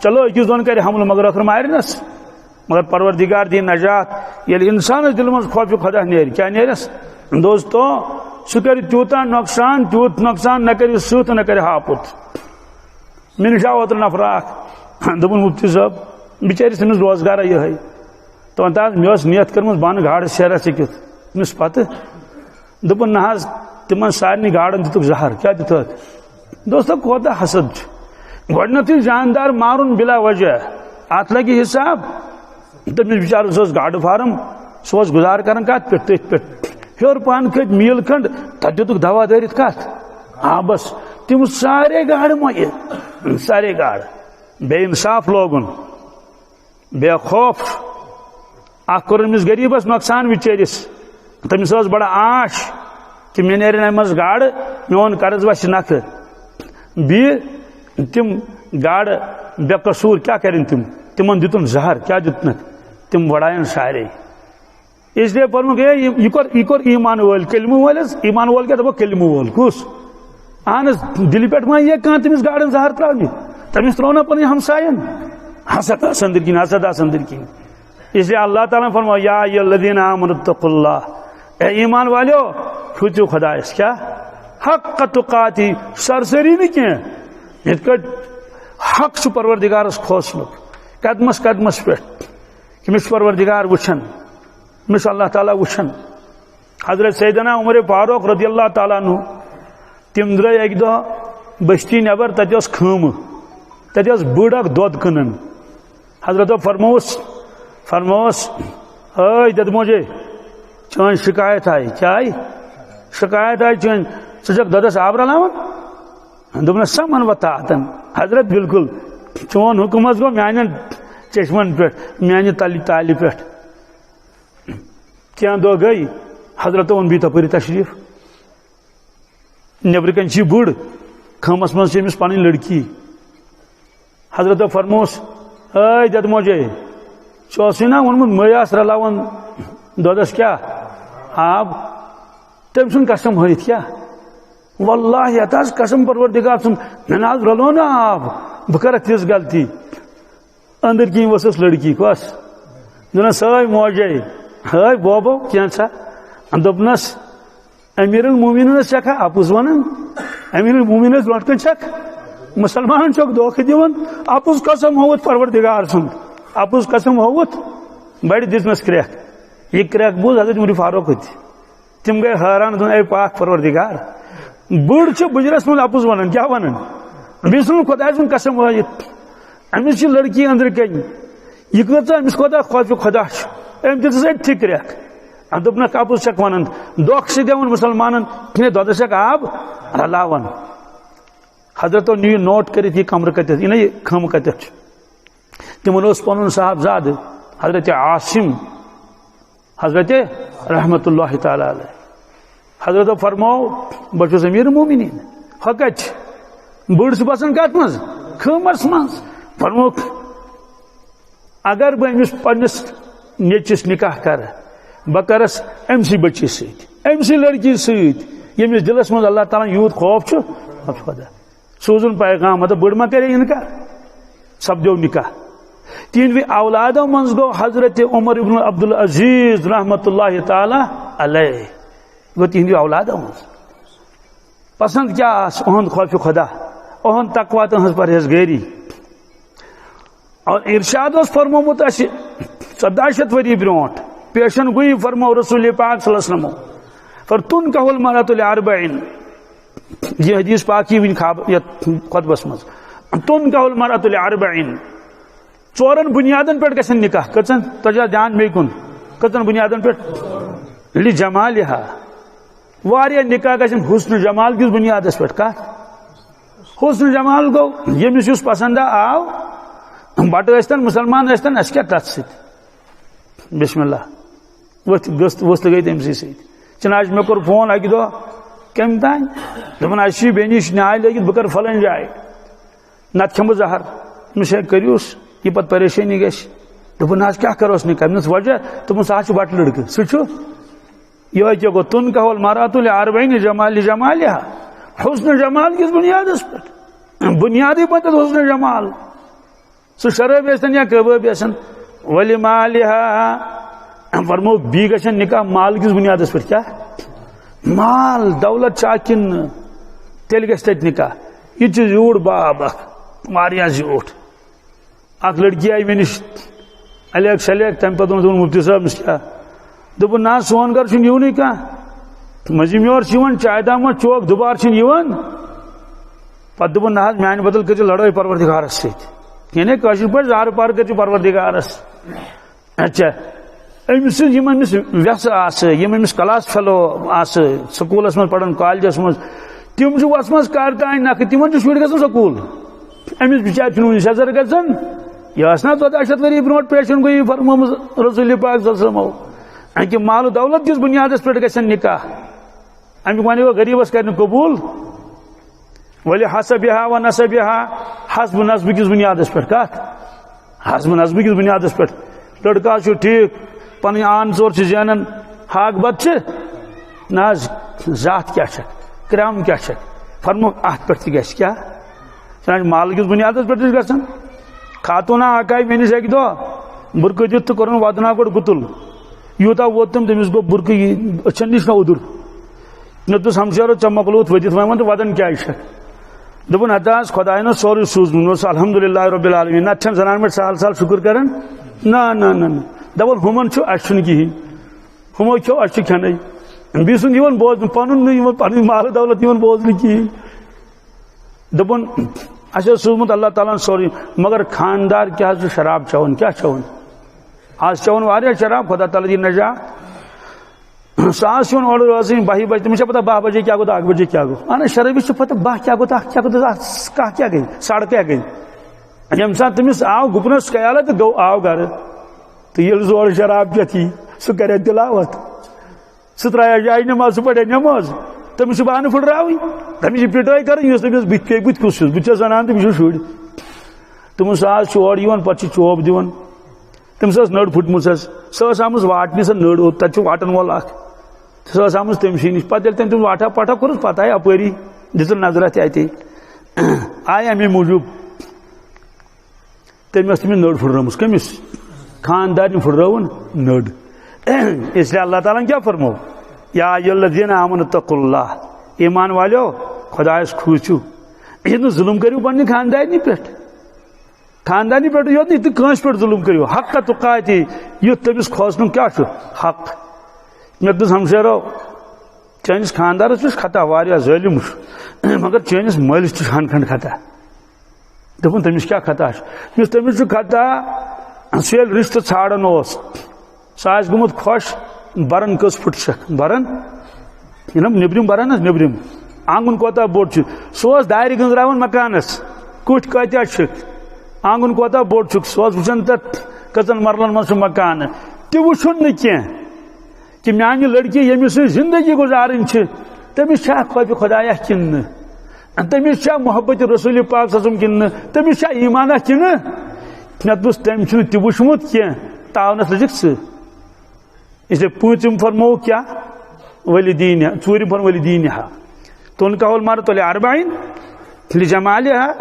چلو 1 2 کرِ حملہٕ مگر ٲخر مارنس مگر پروردگار دی نجات ییٚلہِ انسانس دل منٛز خوفِ خدا نیرِ کیٛاہ نیرس دوستو سُہ کرِ تیوٗتاہ نۄقصان تیوٗت نۄقصان نہ کرِ سُہ تہٕ نہ کرِ ہاپُت مےٚ نِش آو اوترٕ نفر اکھ دوٚپُن مفتی صٲب بِچٲرِس تٔمِس روزگارا یِہے دپان تہ مےٚ ٲس نیت کٔرمٕژ بنٛد گاڈٕ شیرا ژٔکِتھ تٔمِس پتہٕ دوٚپُن نہ حظ تِمن سارنٕے گاڈن دِتُکھ زہر کیٛاہ دِتُکھ دوستو کوتاہ حسد چھُ گۄڈٕنیتھٕے جاندار مارُن بلا وجہ اتھ لگہِ حساب تٔمِس بِچارس ٲس گاڈٕ فارم سُہ اوس گُزارٕ کران کتھ پٮ۪ٹھ تٔتھۍ پٮ۪ٹھ ہیوٚر پہن کھٔتۍ میٖل کھنڈ تتھ دِتُکھ دوا دٲرِتھ کتھ آبس تِم سارے گاڈٕ مۄیہِ سارے گاڈٕ بے انصاف لوگُن بے خوف اکھ کوٚر أمِس غریٖبس نۄقصان بِچٲرِس تٔمِس ٲس بڑٕ آش کہ مےٚ نیرن امہِ منٛز گاڈٕ میون قرض وسہِ نکھٕ بیٚیہِ تِم گاڈٕ بے قصوٗر کیٛاہ کرن تِمن دِتُن زہر کیٛاہ دِتُنکھ تِم وڑاین سارے اس لیے پوٚرمُک یہِ کوٚر ایٖمان وٲلۍ کلمہٕ وٲلِس ایٖمان وول کیٛاہ دوٚپُکھ کلمہٕ وول کُس اہن حظ دِلہِ پٮ۪ٹھ ما یہِ کانٛہہ تٔمِس گاڈن زہر تراونہِ تٔمِس ترٛوو نا پنٕنۍ ہمساین حسد آس أنٛدٕرۍ کِنۍ حسد آس أنٛدٕرۍ کِنۍ اس لیے اللہ تعالیٰ فرماو یا ایھا الذین آمنوا اتقوا اللہ اے ایمان والیو کھوٗژِو خدایس کیٛاہ حق تقاتی سرسری نہٕ کینٛہہ یِتھ کٲٹھۍ حق چھُ پروردگارس کھوژنُک قدمس قدمس پٮ۪ٹھ کہ مےٚ چھُ پروردگار وٕچھان مےٚ چھُ اللہ تعالیٰ وٕچھان حضرت سیدنا عمر فاروق رضی اللہ تعالیٰ عنہ تِم درٛاے اکہِ دۄہ بستی نٮ۪بر تتہِ ٲس خٲمہٕ تتہِ ٲس بٔڑ اکھ دۄد کٕنان حضرتو فرمووس اے دۄدٕ موجے چٲنۍ شکایت آیہِ کیٛاہ آیہِ شکایت آیہِ چٲنۍ ژٕ چھکھ دۄدس آب رلاوان دوٚپنس سمن و طاعتن حضرت بالکل چون حُکم حظ گوٚو میانٮ۪ن چشمن پٮ۪ٹھ میانہِ تالہِ پٮ۪ٹھ کینٛہہ دۄہ گٔے حضرتو اوٚن بیٚیہِ تپٲری تشریٖف نیبرٕ کنۍ چھِ یہِ بٔڑ خٲمس منٛز چھِ أمِس پنٕنۍ لڑکی حضرتو فرمووس اے دۄدٕ موجے ژےٚ اوسُے نا ووٚنمُت مٔے آس رلاوان دۄدس کیٛاہ آب تٔمۍ سُنٛد قسم ہٲیِتھ کیٛاہ واللہ یتھ حظ قسم پروردگار سُنٛد مےٚ نہ حظ رلو نہٕ آب بہٕ کرکھ تِژھ غلطی أنٛدٕرۍ کِنۍ ؤژھٕس لڑکی کۄس دوٚپنس اے موجے ہے بوبو کینٛژھا دوٚپنس امیر المومنین چھکھا اپُز ونان امیر المومنین برونٛٹھ کَنۍ چھکھ مسلمان چھکھ دھوکہٕ دِوان اپُز قسم ہووُتھ پروردگار سُنٛد اپُز قسم ہووُتھ بڑِ دِژنس کرٛٮ۪کھ یہ کرٛٮ۪کھ بوٗز حضرت عمر فاروق اتھِ تم گئی حیران دن اے پاک پروردگار بڑ بجرس من اپز ونان کیا ونان بیس خدا سن قسم وائت امس لڑکی اندر کن یہ کچھ امس خدا خوف خدا ام دس اتھی کرک دپنک اپز چک ونان دکھ سے دون مسلمان کھنے دودس آب رلاون حضرتو نیو نوٹ کرت یہ کمر کتت یہ خم کتت تمن پن صاحبزاد حضرت عاصم حضرت رحمت اللہ تعالی علیہ حضرت فرماؤ بس امیر مومنین حقت بڑ بسان کت مز خمس مز فرمو اگر بہ پنس نیچس نکاح کر بہ کرس امسی بچی ست امسی لڑکی ست یمس دلس مز اللہ تعالیٰ یوت خوف خدا سوزن پیغام مطلب بڑ ما کرے انکار سپدو نکاح تین اولادوں منز گو حضرت عمر ابن عبدالعزیز رحمت اللہ تعالی علیہ گو تہندی اولادوں مز پسند کیا اہند خوف خدا اہند تقوی تو ہنس پرہیزگاری اور ارشاد اس فرمومت 1400 وری برونٹ پیشن گوئی فرمو رسول پاک صلی اللہ علیہ وسلم فرتن کہول مرات الاربعین یہ حدیث پاکی ون خطبس مز تن کہول مرات الاربعین ژورن بنیادن پہ گھن نکاح کچن تجا دھیان مے کن کچن بنیادن پہ لجمالہا واریہ نکاح گھن حسن جمال کس بنیاد پہ کت حسن جمال گو یمس یس پسند آو بٹ ٲسۍتن مسلمان ٲسۍتن اس کیا تت ست بسم اللہ وسط گئی تمسی ست چنانچہ مے کور فون اکہ دۄہ کم تان دپن اس بے نش نائے لگت بہ کر فلن جائے نت کھم زہر مجھے کریوس یہ پتہ پریشانی گھس دپن آج کیا کروس نکاح نس وجہ تم سا بٹ لڑکہ سہ یہ کیا گو تن کہول مرات الاربعین جمالہا حسن جمال کس بنیاد پہ بنیادی پتہ حسن جمال سہ شراب ٲسۍتن یا کباب ٲسن ولمالہا فرمو بی گژھن نکاح مال کس بنیاد پہ کیا مال دولت چاکن تیل گھس تت نکاح یہ زیوڑ باب واریاہ زیوٹ اخ لڑکی آئی مے نش الیک شلیک تمہ پتہ دون مفتی صاحب کیا دپن نا سون گھر چھ یونی کھانا مزیم یور چائے دامہ چوک دوبار چھ پتہ دپن نا میانہ بدل کر لڑائی پروردگارس ست یعنی کاشر پہ زار پار کر پروردگارس اچھا امس ویس آمس کلاس فیلو آس سکولس من پڑھن کالجس من تم وسم کر تان نکھ تمن شر گھن سکول امس بچار سزر گھن یہ نا 1400 وری برونٹ پیشن گئی فرمومت رسول پاک صلی اللہ علیہ وسلم کہ مال و دولت کس بنیاد پہ گھن نکاح امیک ون غریبس کر قبول ولی حسبہا و نسبہا حسب نسب کس بنیاد پہ کت حسب نسب کس بنیاد پہ لڑکا ٹھیک پن آن ژور زینان ہاک بت نا ذات کیا کرام کیا فرمو ات پہ گھس کیا چنانچہ مال کس بنیاد پہ گھن خاتونہ آکائی مے نش اکہ دۄہ برقع دت تو کورن ودنا گوڑ گتل یوتا ووت تم تمس گو برقع اچھن نش نا ادر مے دس ہمشیرو ژے مۄکلوت ودت وۄنۍ ون تو ودان کیا دپن ہتاس خدا نا سورے سوزمت الحمدللہ رب العالمین نت چھن زنان مٹ سال سال شکر کران نا نا نا دپن ہمن اس کہین ہمو کھو اس کھین بی سن بوزن پن مال دولت بوزن کہین دپن اس سوزمت اللہ تعالیٰ سوری مگر خاندار کیا شراب چون کیا چون آج چون واریاہ شراب خدا تعالیٰ دی نجات ساس چون اور روزی 12 بجے تمہیں پتہ 12 بجے کیا گو 1 بجے کیا گو انا شرابی سے پتہ 12 کیا گو کیا گو کیا گئی 1:30 گئی یم سات تمس آو گپنس خیالت گو آو گھر تو یل زور شراب کیا تھی سہ کرے تلاوت سہ ترایا جائے نماز پڑھے نماز تمس بہانہ پھٹراوی تمس پٹائی کریں تمس بت پہ بت کس بہت زنان تمس شر تمس آج اور پتہ چوب دِوان تمس نڑ پھٹمس سہ آمژ واٹنہ سہ نڑ تتہ واٹن وول اخ سہ آمژ تمسی نش پتہ ییٚلہِ تم واٹھا پاٹھا کورس پتہ آئی اپٲری دِژٕن نظرہ تہِ اتے آئی امی موجوب تم تمس نڑ پھٹرٲمٕژ کٔمِس خاندار پھٹرٲوٕن نڑ اس لیے اللہ تعالیٰ کیا فرمو یا الذین آمنوا اتقوا اللہ ایمان والو خدایس کھوژِو یہ ظلم کریو پنہ خاندانی پہ خاندانی پہ یوت نہیں تو کنس پہ ظلم کریو حق تقاتی یت تمس کھوژن کیا حق مے دس ہمشیرو چانس خاندارس چھُس خطا واریاہ ظٲلِم مگر چٲنِس مٲلِس چھُ ہن کھنڈ خطا دوٚپُن تٔمِس کیٛاہ خطا چھُ یُس تٔمِس چھُ خطا سُہ ییٚلہِ رِشتہٕ ژھانڈان اوس سُہ آسہِ گوٚمُت خۄش برن کٔژ پھٕٹ چھکھ برن یِم نیبرِم برن حظ نیبرِم آنگُن کوتاہ بوٚڑ چھُ سُہ اوس دارِ گٔنٛزراوان مکانس کُٹھ کۭتیاہ چھِکھ آنگُن کوتاہ بوٚڑ چھُکھ سُہ اوس وٕچھان تتھ کٔژن مرلن منٛز چھُ مکانہٕ تہِ وٕچھُن نہٕ کینٛہہ کہ میانہِ لڑکی ییٚمِس سۭتۍ زندگی گُزارٕنۍ چھِ تٔمِس چھا خوفہِ خۄدایا کِنہٕ نہٕ تٔمِس چھا محبت رسول پاک صٲبُن کِنہٕ نہٕ تٔمِس چھا ایٖمانا کِنہٕ مےٚ دوٚپُس تٔمۍ چھُنہٕ تہِ وٕچھمُت کینٛہہ تاونس لٔجِکھ ژٕ اسلیے پوٗژِم فرموو کیٛاہ ولدیٖنہا ژوٗرِم فرموو ولدیٖنہا تُنکحُ المرأة لأربعٍ لجمالها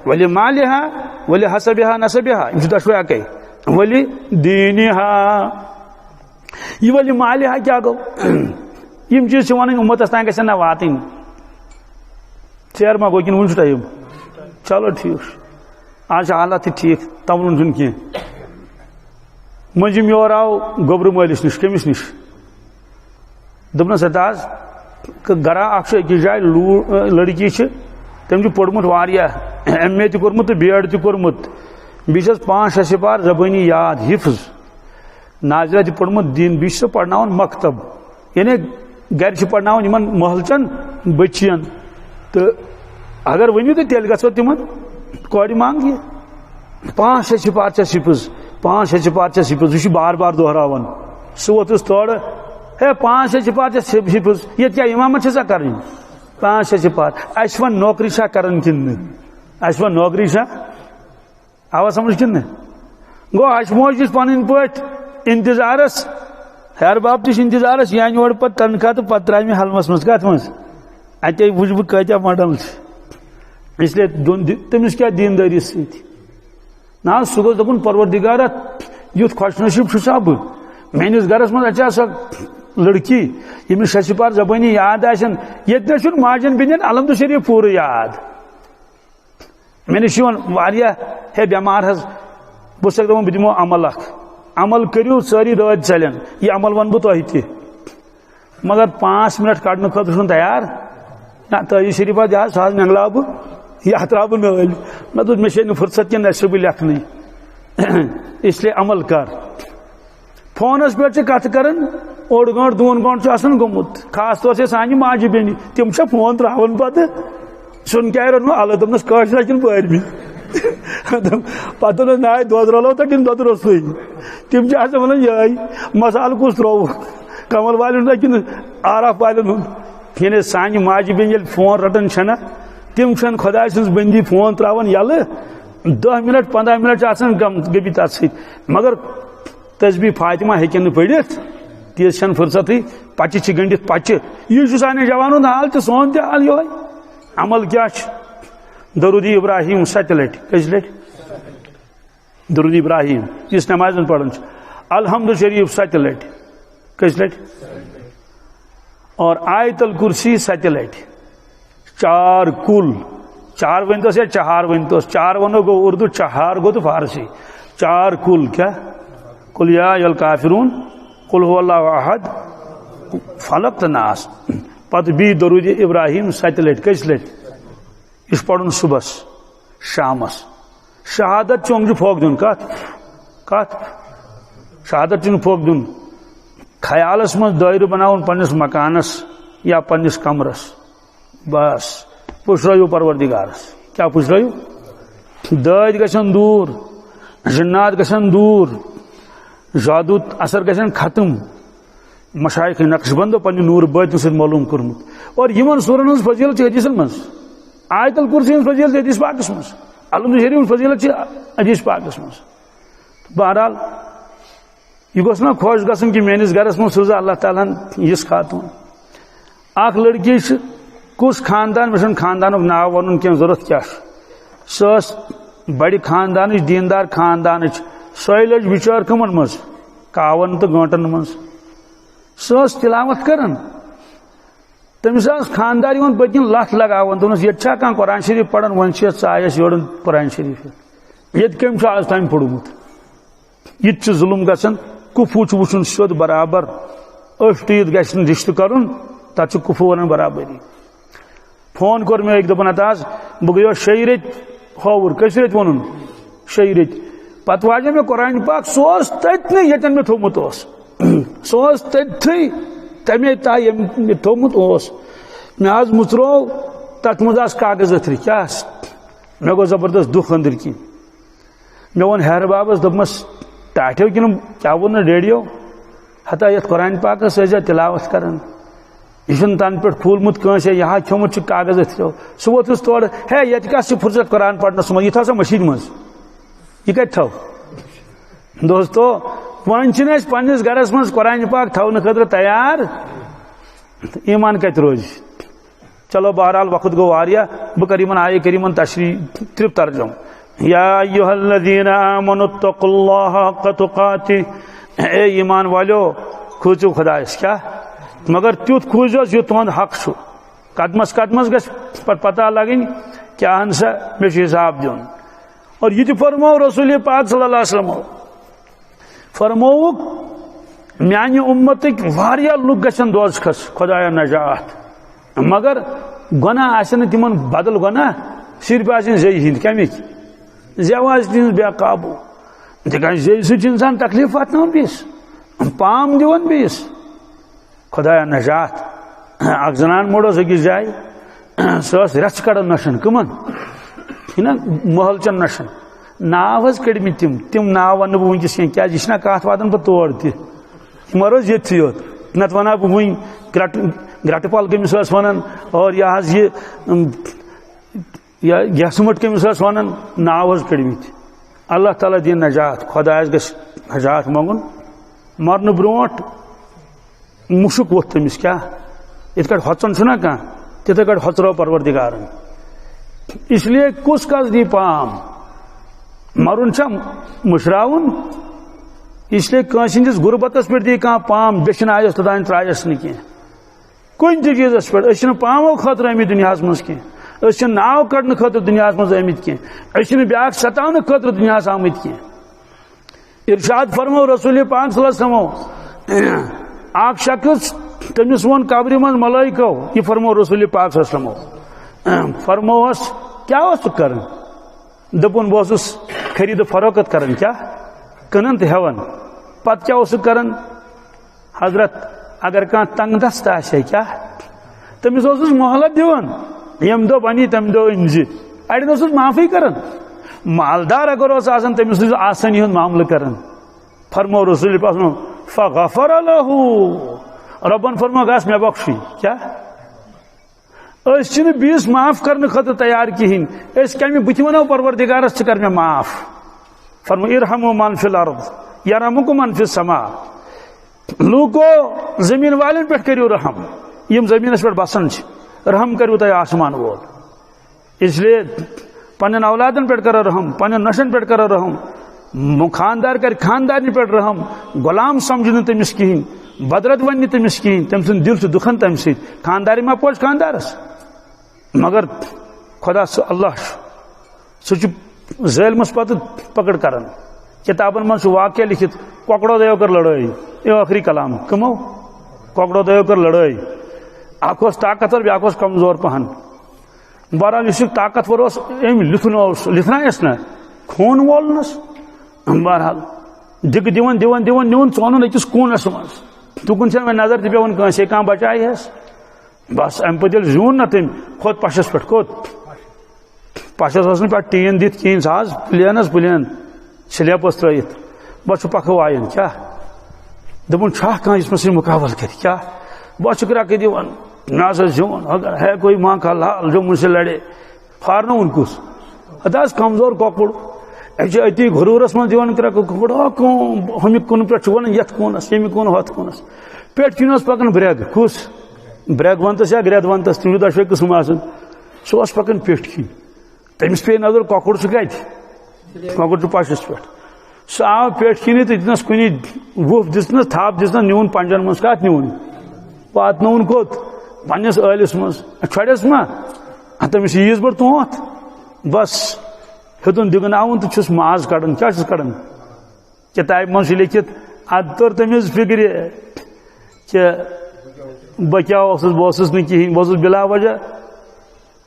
ولمالها ولحسبها نسبها یِم چھِ دۄشوے اکے ولدیٖنہا یہ ولی مالہا کیا گو یم چیز سے ونن امتس تان گژھن نہ واتٕنۍ ژیر ما گوٚو کِنہٕ وُنہِ چھُ ٹایم چلو ٹھیٖک چھُ آز چھِ حالات تہِ ٹھیٖک تولُن چھُنہٕ کینٛہہ مٔنٛزِم یور آو گوٚبرٕ مٲلِس نِش کٔمِس نِش دوٚپنس سرتاز گرا اکھ چھُ أکِس جایہِ لڑکی چھِ تٔمۍ چھُ پوٚرمُت واریاہ ایم اے تہِ کوٚرمُت تہٕ بی ایڈ تہِ کوٚرمُت بیٚیہِ چھس 5-6 سِپار زبٲنی یاد حِفظ ناظرہ تہِ پوٚرمُت دین بیٚیہِ چھِ سۄ پرناوان مکتب یعنی گرِ چھِ پرناوان یِمن محلچن بچین تہٕ اگر ؤنِو تہٕ تیٚلہِ گژھو تِمن کورِ منٛگہِ 5-6 سِپار چھس حِفظ 5-6 سِپار چھس حِفظ یہِ چھُ بار بار دۄہراوان سُہ ووتُس تورٕ ہے 5-6 سِپار چھس حِفظ ییٚتہِ کیٛاہ اِمامت چھسا کَرٕنۍ 5-6 سِپار اَسہِ وَن نوکری چھا کَران کِنہٕ نہٕ اَسہِ وَن نوکری چھا آوا سمجھ کِنہٕ نہٕ گوٚو اَسہِ موج چھِ پنٕنۍ پٲٹھۍ انتظارس ہیر باپ تہِ چھُ انتظارس یہِ انہِ اورٕ پتہٕ تنخواہ تہٕ پتہٕ ترٛایہِ مےٚ حلمس منٛز کتھ منٛز اتے وٕچھٕ بہٕ کۭتیاہ ماڈل چھِ اس لیے تٔمِس کیٛاہ دیٖندٲری سۭتۍ نہ حظ سُہ گوٚژھ دپُن پروردِگارا یُتھ خۄش نصیٖب چھُسا بہٕ میٲنِس گرس منٛز اَژِ ہا سۄ لڑکی ییٚمِس 6 سِپار زبٲنی یاد آسن ییٚتہِ نہ چھُنہٕ ماجن بیٚنٮ۪ن الحمدُ شریٖف پوٗرٕ یاد مےٚ نِش چھُ یِوان واریاہ ہے بٮ۪مار حظ بہٕ چھُسکھ دپان بہٕ دِمو عمل اکھ عمل کٔرِو سٲری رٲتۍ ژلن یہِ عمل ونہٕ بہٕ تۄہہِ تہِ مگر 5 منٹ کڑنہٕ خٲطرٕ چھُنہٕ تیار نہ تٲجی شریٖفا دِ حظ سُہ حظ نینگلاو بہٕ یہِ اَتھ تراو بہٕ مےٚ ٲلۍ مےٚ دوٚپ مےٚ چھے نہٕ فُرصت کینٛہہ نہ چھُس بہٕ لیکھنٕے اسلیے عمل کر فونس پٮ۪ٹھ چھِ کتھ کران 1 گٲنٛٹہٕ 2 گٲنٛٹہٕ چھُ آسان گوٚمُت خاص طور چھِ سانہِ ماجہِ بیٚنہِ تِم چھا فون تراوان پتہٕ سُن کیٛاہ روٚنمُت الگ دوٚپنس کٲشرا کِنہٕ پٲرمی پتہٕ دوٚپنس ناے دۄد رلو تہٕ کِنہٕ دۄد روٚستُے تِم چھِ آسان ونان یِہے مسالہٕ کُس ترووُکھ کمل والٮ۪ن ہُنٛد کِنہٕ آراف والٮ۪ن ہُنٛد یعنی سانہِ ماجہِ بیٚنہِ ییٚلہِ فون رٹان چھنہ تِم چھنہٕ خۄداے سٕنٛز بندی فون تراوان یلہٕ 10 منٹ 15 منٹ چھِ آسان گٔمٕتۍ تتھ سۭتۍ مگر تسبیح فاطمہ ہیٚکن نہٕ پٔرِتھ تیٖژ چھنہٕ فرصتٕے پچہِ چھِ گٔنڈِتھ پچہِ یہِ چھُ سانہِ جوان ہُنٛد حال تہٕ سون تہِ حال یِہوے عمل کیٛاہ چھُ درودی ابراہیم 7 لٹہِ کٔژِ لٹہِ درود ابراہیم یُس نمازِ منٛز پران چھُ الحمد شریٖف 7 لٹہِ کٔژِ لٹہِ اور آیت الکرسی 7 لٹہِ 4 کُل 4 ؤنۍتوس یا 4 ؤنۍتوس 4 ونو گوٚو اردو 4 گوٚو تہٕ فارسی 4 کُل کیٛاہ قل یا ایُہا الکافرون قل هو اللہ احد فلق تہٕ ناس پتہٕ بیٚیہِ درود ابراہیم 7 لٹہِ کٔژِ لٹہِ یہِ چھُ پرُن صبحس شامس شہادت چونگ چھُ پھوٚکھ دیُن کتھ شہادت چھُنہٕ پھوٚکھ دیُن خیالس منٛز دٲیرٕ بناوُن پننس مکانس یا پننس کمرس بس پُشرٲیِو پروردِگارس کیٛاہ پُشرٲیِو دٲدۍ گژھن دوٗر جنات گژھن دوٗر جادو اثر گژھن ختم مشایخ نقش بندو پننہِ نوٗر بٲتنہٕ سۭتۍ معلوٗم کوٚرمُت اور یِمن سورن ہٕنٛز فضیلت چھِ حدیثن منٛز آیت الکرسی ہٕنٛز فضیلت چھِ حدیث پاکس منٛز الحمد شریٖف ہٕنٛز فضیلت چھِ حدیث پاکس منٛز بہرحال یہ گوٚژھ نا خۄش گژھُن کہ میٲنِس گرس منٛز سوٗزا اللہ تعالیٰ ہن یِژھ خاتوٗن اکھ لڑکی چھِ کُس خاندان مےٚ چھُنہٕ خاندانُک ناو ونُن کینٛہہ ضروٗرت کیٛاہ چھُ سۄ ٲس بڑِ خاندانٕچ دیٖندار خاندانٕچ سۄے لٔج بِچٲر کٕمن منٛز کاون تہٕ گٲنٛٹن منٛز سۄ ٲس تِلاوت کران تٔمِس ٲس خاندار یِوان پٔتکِنۍ لتھ لگاوان دوٚپنس ییٚتہِ چھا کانٛہہ قرآن شریٖف پران وۄنۍ چھِ ژاے اَسہِ یورٕ قرآن شریٖف ییٚتہِ کٔمۍ چھُ آز تام پوٚرمُت یہِ تہِ چھُ ظُلم گژھان کُفوٗ چھُ وٕچھُن سیوٚد برابر أچھ ٹُوِتھ گژھِ نہٕ رِشتہٕ کرُن تک کفو ون برابری فون کور میں ایک دپان آز بہ گیو 6 رت ہوور کس رت ون 6 رت پتہ واجہ میں قرآن پاک سہ تتنے یتن میں تھومت سہ تتھی تمے تائ یم تھومت میں آز مترو تک مز کاغذ اتر کیا مے گو زبردست دکھ اندر کن مے ون ہیر بابس دپمس ٹاٹو کن کیا وون ریڈیو ہتا یت قرآن پاکس ٲسۍ زِ تلاوت کران یہ تن پہ پھولمت کنس یہ کھومت کاغذ اترو سہ ووتس تور ہے یہ کس فرصت قرآن پرنس من یہ تھو سا مشین مز یہ کت تھو دوستو ون پنس گرس من قرآن پاک تھونے خاطر تیار ایمان کت روز چلو بہرحال وقت گو واریاہ بہ کر آیہ کریمن تشریح ترپ ترجم یا ایھا الذین آمنوا اتقوا اللہ حق تقاتہ اے ایمان والو کھوژو خدایس کیا مگر تیت کھوزوس یہ تہد حق چھ قدمس قدمس گھس پتہ لگن کیا ہنسا مے حساب دین اور یہ فرمو رسول پاک صلی اللہ علیہ وسلم فرموک میانہ امتک واریاہ لوگ گھن دوزخس خدایا نجات مگر گناہ آسن تمن بدل گناہ صرف آسن زی ہند کمک زیواز تہذ بے قابو تکہ زی سہ انسان تکلیف واتنان بیس پام دون بیس خدایا نجات اک زنان موڑ أکس جائے سہ رچ کڑان نشن کمن محل چن نشن ناو حظ کڑمت تم ناو ون بہ ونکس کیا یہ کت واتان بہ تور تہ روز یتھی یوت نت ونہا بہ ون گرٹ پل کمس ونان اور یہ گیسمٹ کمس ونان ناو حظ کڑمت اللہ تعالیٰ دین نجات خدایس گھس نجات منگن مرن بروٹ مشک ووت تمس کیا ات کٹ ہوچن چھنا کھانا تتھے کٹ ہوچرو پروردگارن اس لیے کس کس دی پام مرن چھ مشراون اس لیے کنس ہندس غربتس پہ دی کھانا پام بچن آیس توتان ترایس نا کی کن تہ چیزس پہ اس پامو خاطر آمت دنیا مز کی اس ناو کڑنے خاطر دنیا مز آمت کی اس بیاکھ ستاؤن خاطر دنیا آمت کی ارشاد فرمو رسول پاک صلی اللہ علیہ وسلم اک شخص تمس ون قبر من ملائکو یہ فرمو رسول پاک صلی اللہ علیہ وسلم فرموس کیا کران دپن بہس خرید و فروخت کران کیا کنن تو ہیون پتہ کیا کران حضرت اگر کان تنگ دست آسے کیا تمس مہلت دون یم دو بنی تم دو انزی اڑین معافی کران مالدار اگر آسان تمس آسانی ہند معاملہ کران فرمو رسول پاک فغفر له ربن فرمو گاس میں بخشی کیا اس چھ بیس معاف کرنے خاطر تیار کہین اس کمی بت ونو پروردگارس ژٕ کر میں معاف فرمو ارحموا من فی الارض یرحمکم من فی السماء لوکو زمین والن پہ کریو رحم یم زمینس پہ بسان رحم کریو تہ آسمان وول اس لیے پنن اولادن پہ کرو رحم پنن نشن پہ کرو رحم خاندار کر خاندار پہ رحم غلام سمجھ تمس کہین بدرت ون تمس کہین تم سن دل دکھان تم ست خاندار ما پوچھ خاندارس مگر خدا اللہ سہ ظالمس پتہ پکڑ کران کتابن من واقعہ لکھت ککڑو دیو کر لڑائی یہ آخری کلام کمو ککڑو دیو کر لڑائی اک طاقتور بیاکھ کمزور پہن بہرحال اس طاقتور ام لتھنا یس نا خون وولنس بہرحال دگ دون دون دون نیون ژون أکس کونس مز تکن چھ مے نظر تہ پیون کٲنسے کانٛہہ بچایس بس ام پتہ ییٚلہِ زیوٗن نا تٔمۍ کھوٚت پشس پٮ۪ٹھ کھوٚت پشس ٲس نہٕ پٮ۪ٹھ ٹیٖن دِتھ کِہیٖنۍ سُہ حظ پلینس پلین سلیب ٲس ترٲیِتھ بس چھُ پکھٕ وایان کیٛاہ دوٚپُن چھا کانٛہہ یُس مےٚ سۭتۍ مُقابل کرِ کیٛاہ بس چھُ کرٛکہٕ دِوان مےٚ ہسا زیوٗن اگر ہے کوئی ماں کا لال جو مجھ سے لڑے فارنوُن کُس ہتا حظ کمزور کۄکُر اچھا اتی غرورس من دِوان کرٛکہٕ کۄکُر ہُمہِ کُنہٕ پٮ۪ٹھ چھُ ونان یتھ کوٗنس ییٚمہِ کوٗنہٕ ہۄتھ کوٗنس پٮ۪ٹھ کِنۍ اوس پکان برٛٮ۪گ کُس برٛٮ۪گ ونتس یا گرٛٮ۪د ونتس تِم چھِ دۄشوے قٕسم آسان سُہ اوس پکان پٮ۪ٹھ کِنۍ تٔمِس پیٚیہِ نظر کۄکُر چھُ کتہِ کۄکُر چھُ پشس پٮ۪ٹھ سُہ آو پٮ۪ٹھ کِنی تہٕ دِژنس کُنی وُپھ دِژنس تھپھ دِژنس نیوٗن پنجن منٛز کتھ نیوٗن واتنووُن کوٚت پننس ٲلِس منٛز چھۄڑیس ما تٔمِس ییٖژ بٔڑ تونٛت بس ہیوٚتُن دِگناوُن تہٕ چھُس ماز کڑان کیٛاہ چھُس کڑان کِتابہِ منٛز چھُ لیکھِتھ ادٕ توٚر تٔمِس فِکرِ کہ بہ کیا بہس نا کہین بہس بلا وجہ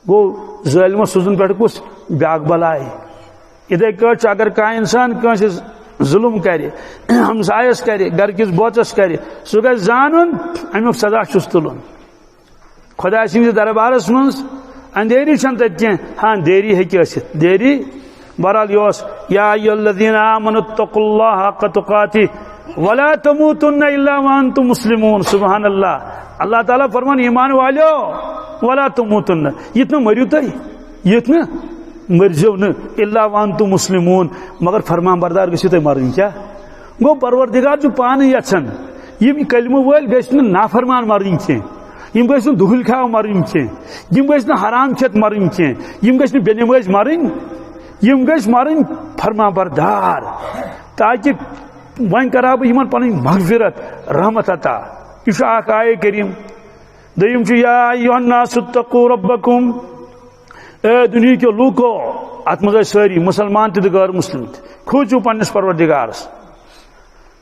گو ظالمس سوزن پہ کس بیاکھ بلائی اتھے کٹ اگر کانٛہہ انسان کٲنٛسہِ ظلم کرِ ہمسایس کرِ گھر کس بوچس کرِ سہ گژھِ زانُن امیُک سزا چھُس تُلُن خدا سٕنٛدِس دربارس منٛز اندھیری چھنہٕ تتہِ کینٛہہ ہاں دیری ہیٚکہِ ٲسِتھ دیری بہرحال یہ یا ایھا الذین آمنوا اتقوا اللہ حق تقاتہ ولا تموتن الا وانتم مسلمون سبحان اللہ اللہ تعالیٰ فرمان ایمان والیو ولا تموتن یت نہ مریو تُہۍ یت نہ مرزو نہ الا وانتم مسلمون مگر فرمان بردار گژھِو تُہۍ مرٕنۍ کیا گو پروردگار چھُ پانہٕ یژھان یم کلمہٕ وٲلۍ گژھِ نہٕ نافرمان مرٕنۍ کینٛہہ یم گژھِ نہٕ دُہٕلۍ کھاو مرٕنۍ کینٛہہ یم گژھِ نہٕ حرام کھٮ۪تھ مرٕنۍ کینٛہہ یم گژھِ نہٕ بے نمٲزۍ مرٕنۍ یم گژھِ مرٕنۍ فرمان بردار تاکہ وۄنۍ کرہا بہٕ یمن پنٕنۍ مغفرت رحمت عطا یہ چھُ اکھ آیے کریم دوٚیِم چھُ یا ایھا الناس اتقوا ربکم اے دنیا کے لوکو ات منٛز سٲری مسلمان تہِ غٲر مسلم تہِ کھوٗژِو پننس پروردگارس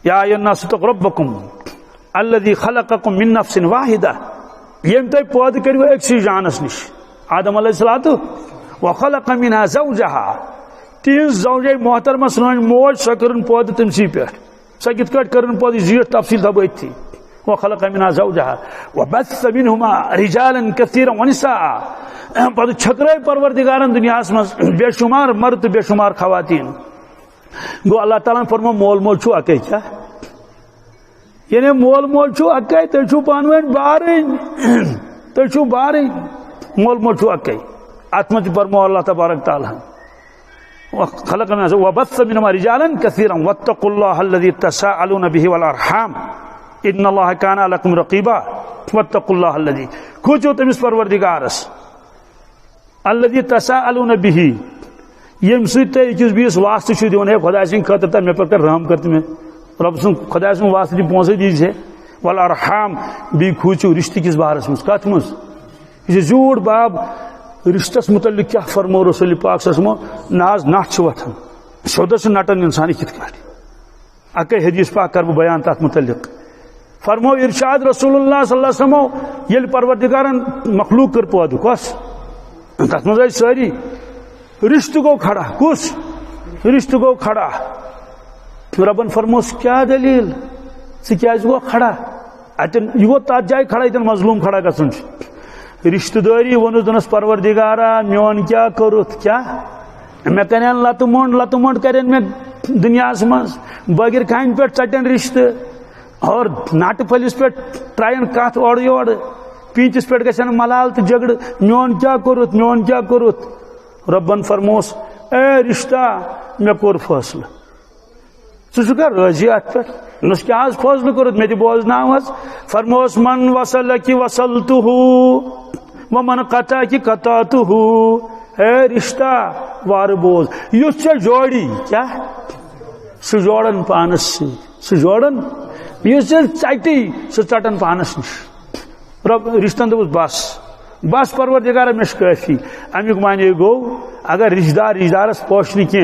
یا ایھا الناس اتقوا ربکم الذی خلقکم من نفس واحدہ یم تۄہہِ پٲدٕ کٔرِو أکسٕے جانس نش آدم علیہ الصلوۃ وخلق منها زوجها تہنٛز زوجے محترمہ سٲنۍ موج سۄ کٔرٕن پٲدٕ تٔمسٕے پٮ۪ٹھ سۄ کِتھ کٲٹھۍ کٔرٕن پٲدٕ زیٖٹھ تفصیل تھاو بہٕ أتھی وخلق منها زوجها وبث منهما رجالا كثيرا ونساء پتہٕ چھکرٲے پروردگارن دنیاہس منٛز بے شمار مرد تہٕ بے شمار خواتین گوٚو اللہ تعالیٰ فرمو مول موج چھُ اکے کیا یعنی مول موج چھُ اکے تُہۍ چھُو پانہٕ ؤنۍ بارٕنۍ تُہۍ چھُو بارٕنۍ مول موج چھُ اکے اتھ منٛز تہِ فرمو اللہ تبارک تعالیٰ خلق وبث منهما رجالا كثيرا واتقوا الله الذي تساءلون به والارحام ان الله كان عليكم رقيبا واتقوا الله الذي کھوژِو تٔمِس پروردگارس الذي تساءلون به یم سۭتۍ تُہۍ أکِس بیٚیِس واسطہٕ چھِو دِوان ہے خدا سٕنٛدِ خٲطرٕ تہٕ مےٚ پٮ۪ٹھ کر رحم کر تہٕ مےٚ رۄب سُنٛد خدا سُنٛد واسطہٕ دِ پونٛسے دیٖزِ ہے والارحام بیٚیہِ کھوژِو رشتہٕ کِس بارس منٛز کتھ منٛز یہ چھُ زیوٗٹھ باب رشتس متعلق کیا فرمو رسول پاک صلی اللہ علیہ وسلم ناز نٹ چھ وتھان سیودس نٹن انسان کت کاٹ اکے حدیث پاک کر بیان تات متعلق فرمو ارشاد رسول اللہ صلی اللہ علیہ وسلم یل پروردگارن مخلوق کر پودو کس تات مزے ساری رشتہ گو کھڑا کس رشتہ گو کھڑا ربن فرموس کیا دلیل سی کیا گو کھڑا اتن یہ تات جائے کھڑا اتن مظلوم کھڑا گژھن رشتہ داری ونس دنس پروردگارا میون کیا کرت کیا مے کرین لت منڈ کرین میں دنیا مز بغیر کھان پہ ٹٹن رشتہ اور ناٹ پھلس پہ ترائن کت اور یور پیچس پہ گھن ملال تو جگڑ میون کیا کرت ربن فرموس اے رشتہ مے کور فیصلہ ثہ راضی ات پہ نس کیا فیصلہ کورت مے بوزنا فرموس من وصلک وصلتہ ومن قطعک قطعتہ اے رشتہ وار بوز یس ے جوڑی کیا سہ جوڑن پانس سہ جوڑن یس ژٹی سہ ژٹن پانس نش رب رشتن دوس بس پروردگار مش کافی امیک معنی گو اگر رشتہ دار رشتہ دارس پوشن کی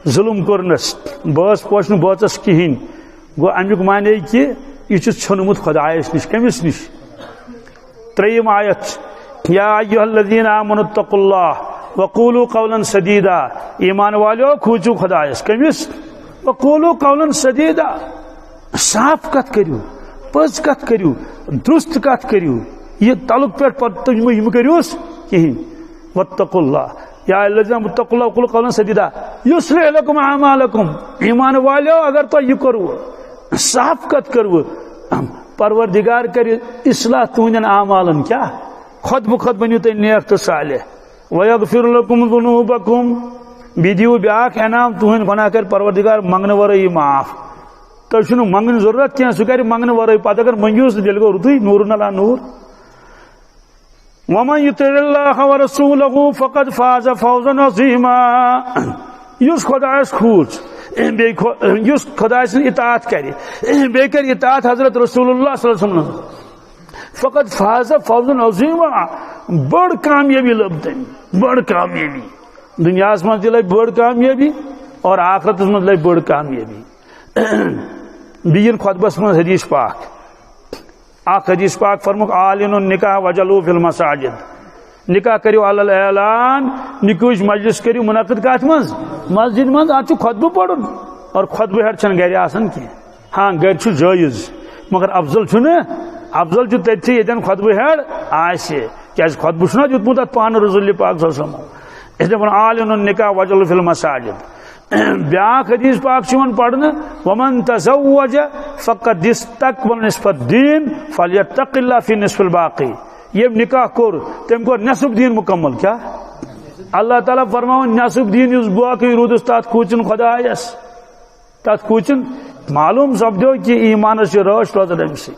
ظلم کرنس بس پوشن بوچس کہین گو امیک معنی کہ یہ ژھنمت خدایس نش کمس نش تریم آیت یا ایھا الذین آمنوا اتقوا اللہ وقولوا قولا سدیدا ایمان والو کھوژو خدایس کمس وقولوا قولا سدیدا صاف کت کریو پز کت کریو درست کت کریو یہ تعلق پہ پتہ کریوس کہین واتقوا اللہ یا الذین اتقوا اللہ وقولوا قولا سدیدا یصلح لکم اعمالکم ایمان والو اگر تو یہ کرو صاف کت کرو پروردگار کر اصلاح تہندین اعمالن کیا خود بخود بنیو تھی نیک تو صالح ویغفر لکم ذنوبکم بیدیو بیاکھ انعام تہند گناہ کر پروردگار منگن ورئی معاف تو چھنو منگن ضرورت کیا سہ کر منگن ورئی پتہ اگر منگیوس تیل گو رتوی نور نلا نور ومن یطع اللہ ورسولہ فقد فاز فوزا عظیما یس خدایس کھوژ یس خدا سن اطاعت کرے بے کر اطاعت حضرت رسول اللہ صلی اللہ علیہ وسلم فقط فاز فوزا عظیما بڑ کامیابی لبتن بڑ کامیابی دنیا مز لب بڑ کامیابی اور آخرت مز لب بڑ کامیابی بین خطبس من حدیث پاک اخ حدیث پاک فرموک عالن النکاح وجلو فی المساجد نکاح کریو علی الاعلان نکوش مجلس کریو منعقد کات مز مسجد مز ات خطبہ پڑھن اور خطبہ ہر چھن گھر آسان کی ہاں گھر چھ جائز مگر افضل چھن افضل چھ تتھی یتن خطبہ ہر آسے کیاز خطبہ چھنا دیتمت ات پان رسول پاک صلی اللہ علیہ وسلم اس نے عالن النکاح وجلو فی المساجد بیاکھ حدیث پاک چھ پڑھن ومن تزوج فقد استقبل نصف الدین فلیتق اللہ فی نصف الباقی یہ نکاح کور تم کو نصف دین مکمل کیا اللہ تعالیٰ فرماؤن نصف دین اس باقی رودس تات کوچن خدایس تات کوچن معلوم سپدو کہ ایمان سے روش روزن ام سی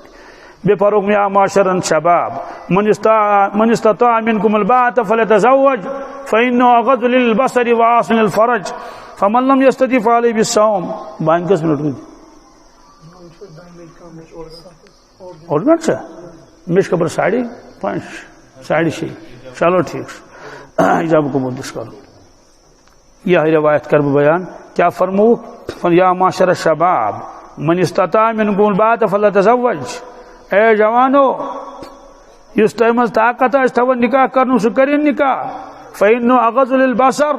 بے فروغ یا معاشر الشباب من استطاع منکم الباءۃ فلیتزوج فانه اغض للبصر واحسن الفرج فمن لم يستطع فعليه بالصوم بائیں کس منٹ میں اور منٹ سے مش خبر 5:30 6:30 چلو ٹھیک ایجاب کو مدس کرو یہ روایت کر بیان کیا فرمو یا معاشر الشباب من استطاع منکم الباءۃ فلیتزوج اے جوانو اس ٹائم طاقت ہے تو نکاح کرنو سہ کریں نکاح فإنه اغض للبصر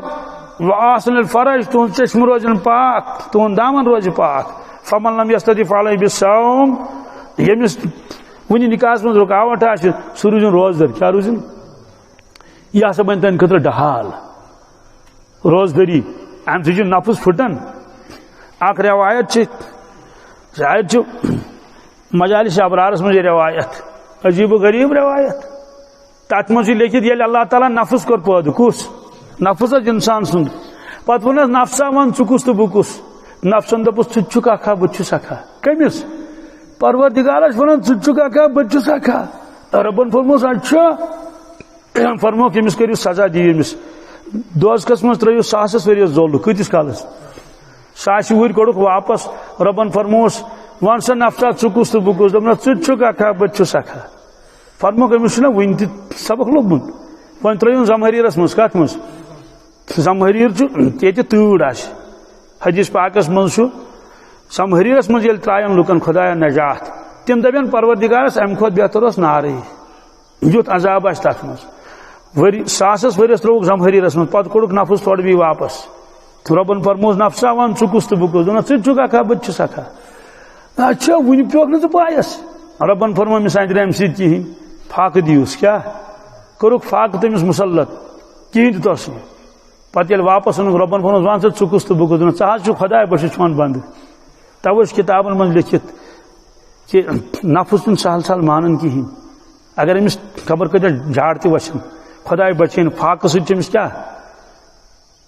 واحسن الفرج تہذ چشم روزن پاک تہذ دامن روز پاک فمن لم يستطع فعليه بالصوم یمس ونی نکاح من رکاوٹ آ سہ روزن روزدر کیا روزن یہ ہسا بن تہند خطر ڈہال روزدری ام سہ نفس پھٹن اخ روایت شاید مجالس ابرارس من روایت عجیب و غریب روایت تات من لکھت یل اللہ تعالیٰ نفس کور پود کس نفس انسان سند پتہ ونس نفسا ون ثس تو بہ کس نفسن دپس ثک اکھا بہ چھس اکھا کمس پروردگارس ونان ثک اکھا بہ چھس اکھا ربن فرموس اچھا فرمو کمس کریو سزا دی امس دوزکس من ترو ساسس ورس زول کتس کالس 100 وہر کوڑک واپس ربن فرموس ون سا نفسا ثکس تو بہ کس دپنس ثک اکھا بہ چھس اکھا فرمو کمس نا ون تہ سبق لوگمت ون ترون زمحریرس مز کت مز زمحریر یہ تیڑ آس حدیث پاکس من زمحریرس مز یل ترائن لکن خدایا نجات تم دپن پروردگارس ام کھت بہتر اس نارے یوت عذاب آس تک مز ساسس ورس تروک زمحریرس مز پتہ کوڑک نفس تھوڑ بھی واپس ربن فرموس نفسا ون ثکس تو بہ کس دپن ثک اکھا بہ چھس اکھا اچھا ون پیوک نا ژٕ پایس ربن فرمو مس اندر ام سۭتۍ کہین فاقہ دیوس کیا کورک فاقہ تمس مسلط کہین تس پتہ یل واپس ان ربن فرموس ون سا ثکس تو بہ کس دپن ژٕ حظ چھُ خداے بخش چون بند توے کتابن من لکھت کہ نفس چھُنہٕ سہل سہل مانن کہین اگر امس خبر کتیا جھاڑ تہ وچھن خداے بچین فاقہ سۭتۍ چھُ امس کیا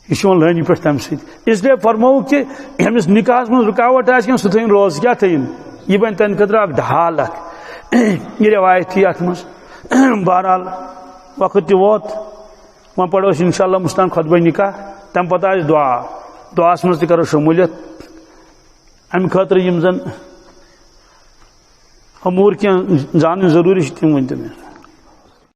یہ چون لٲنہِ پٮ۪ٹھ تمہِ سۭتۍ اس لیے فرمو کہ امس نکاحس من رکاوٹ آسہِ کینٛہہ سُہ تھٲیِن روز کیا تھٲیِن یہ بن تہند خٲطرٕ اکھ ڈھال اکھ یہ روایت تھی ات مز بہرحال وقت تہ ووت وۄنۍ پڑھو أسۍ انشاءاللہ مستان خطبہ نکاح تمہ پتہ آسہِ دعا دعاس مز تہ کرو شمولیت امہ خٲطرٕ یم زن امور کینٛہہ زانٕنۍ ضروٗری چھِ تِم ؤنۍتو مےٚ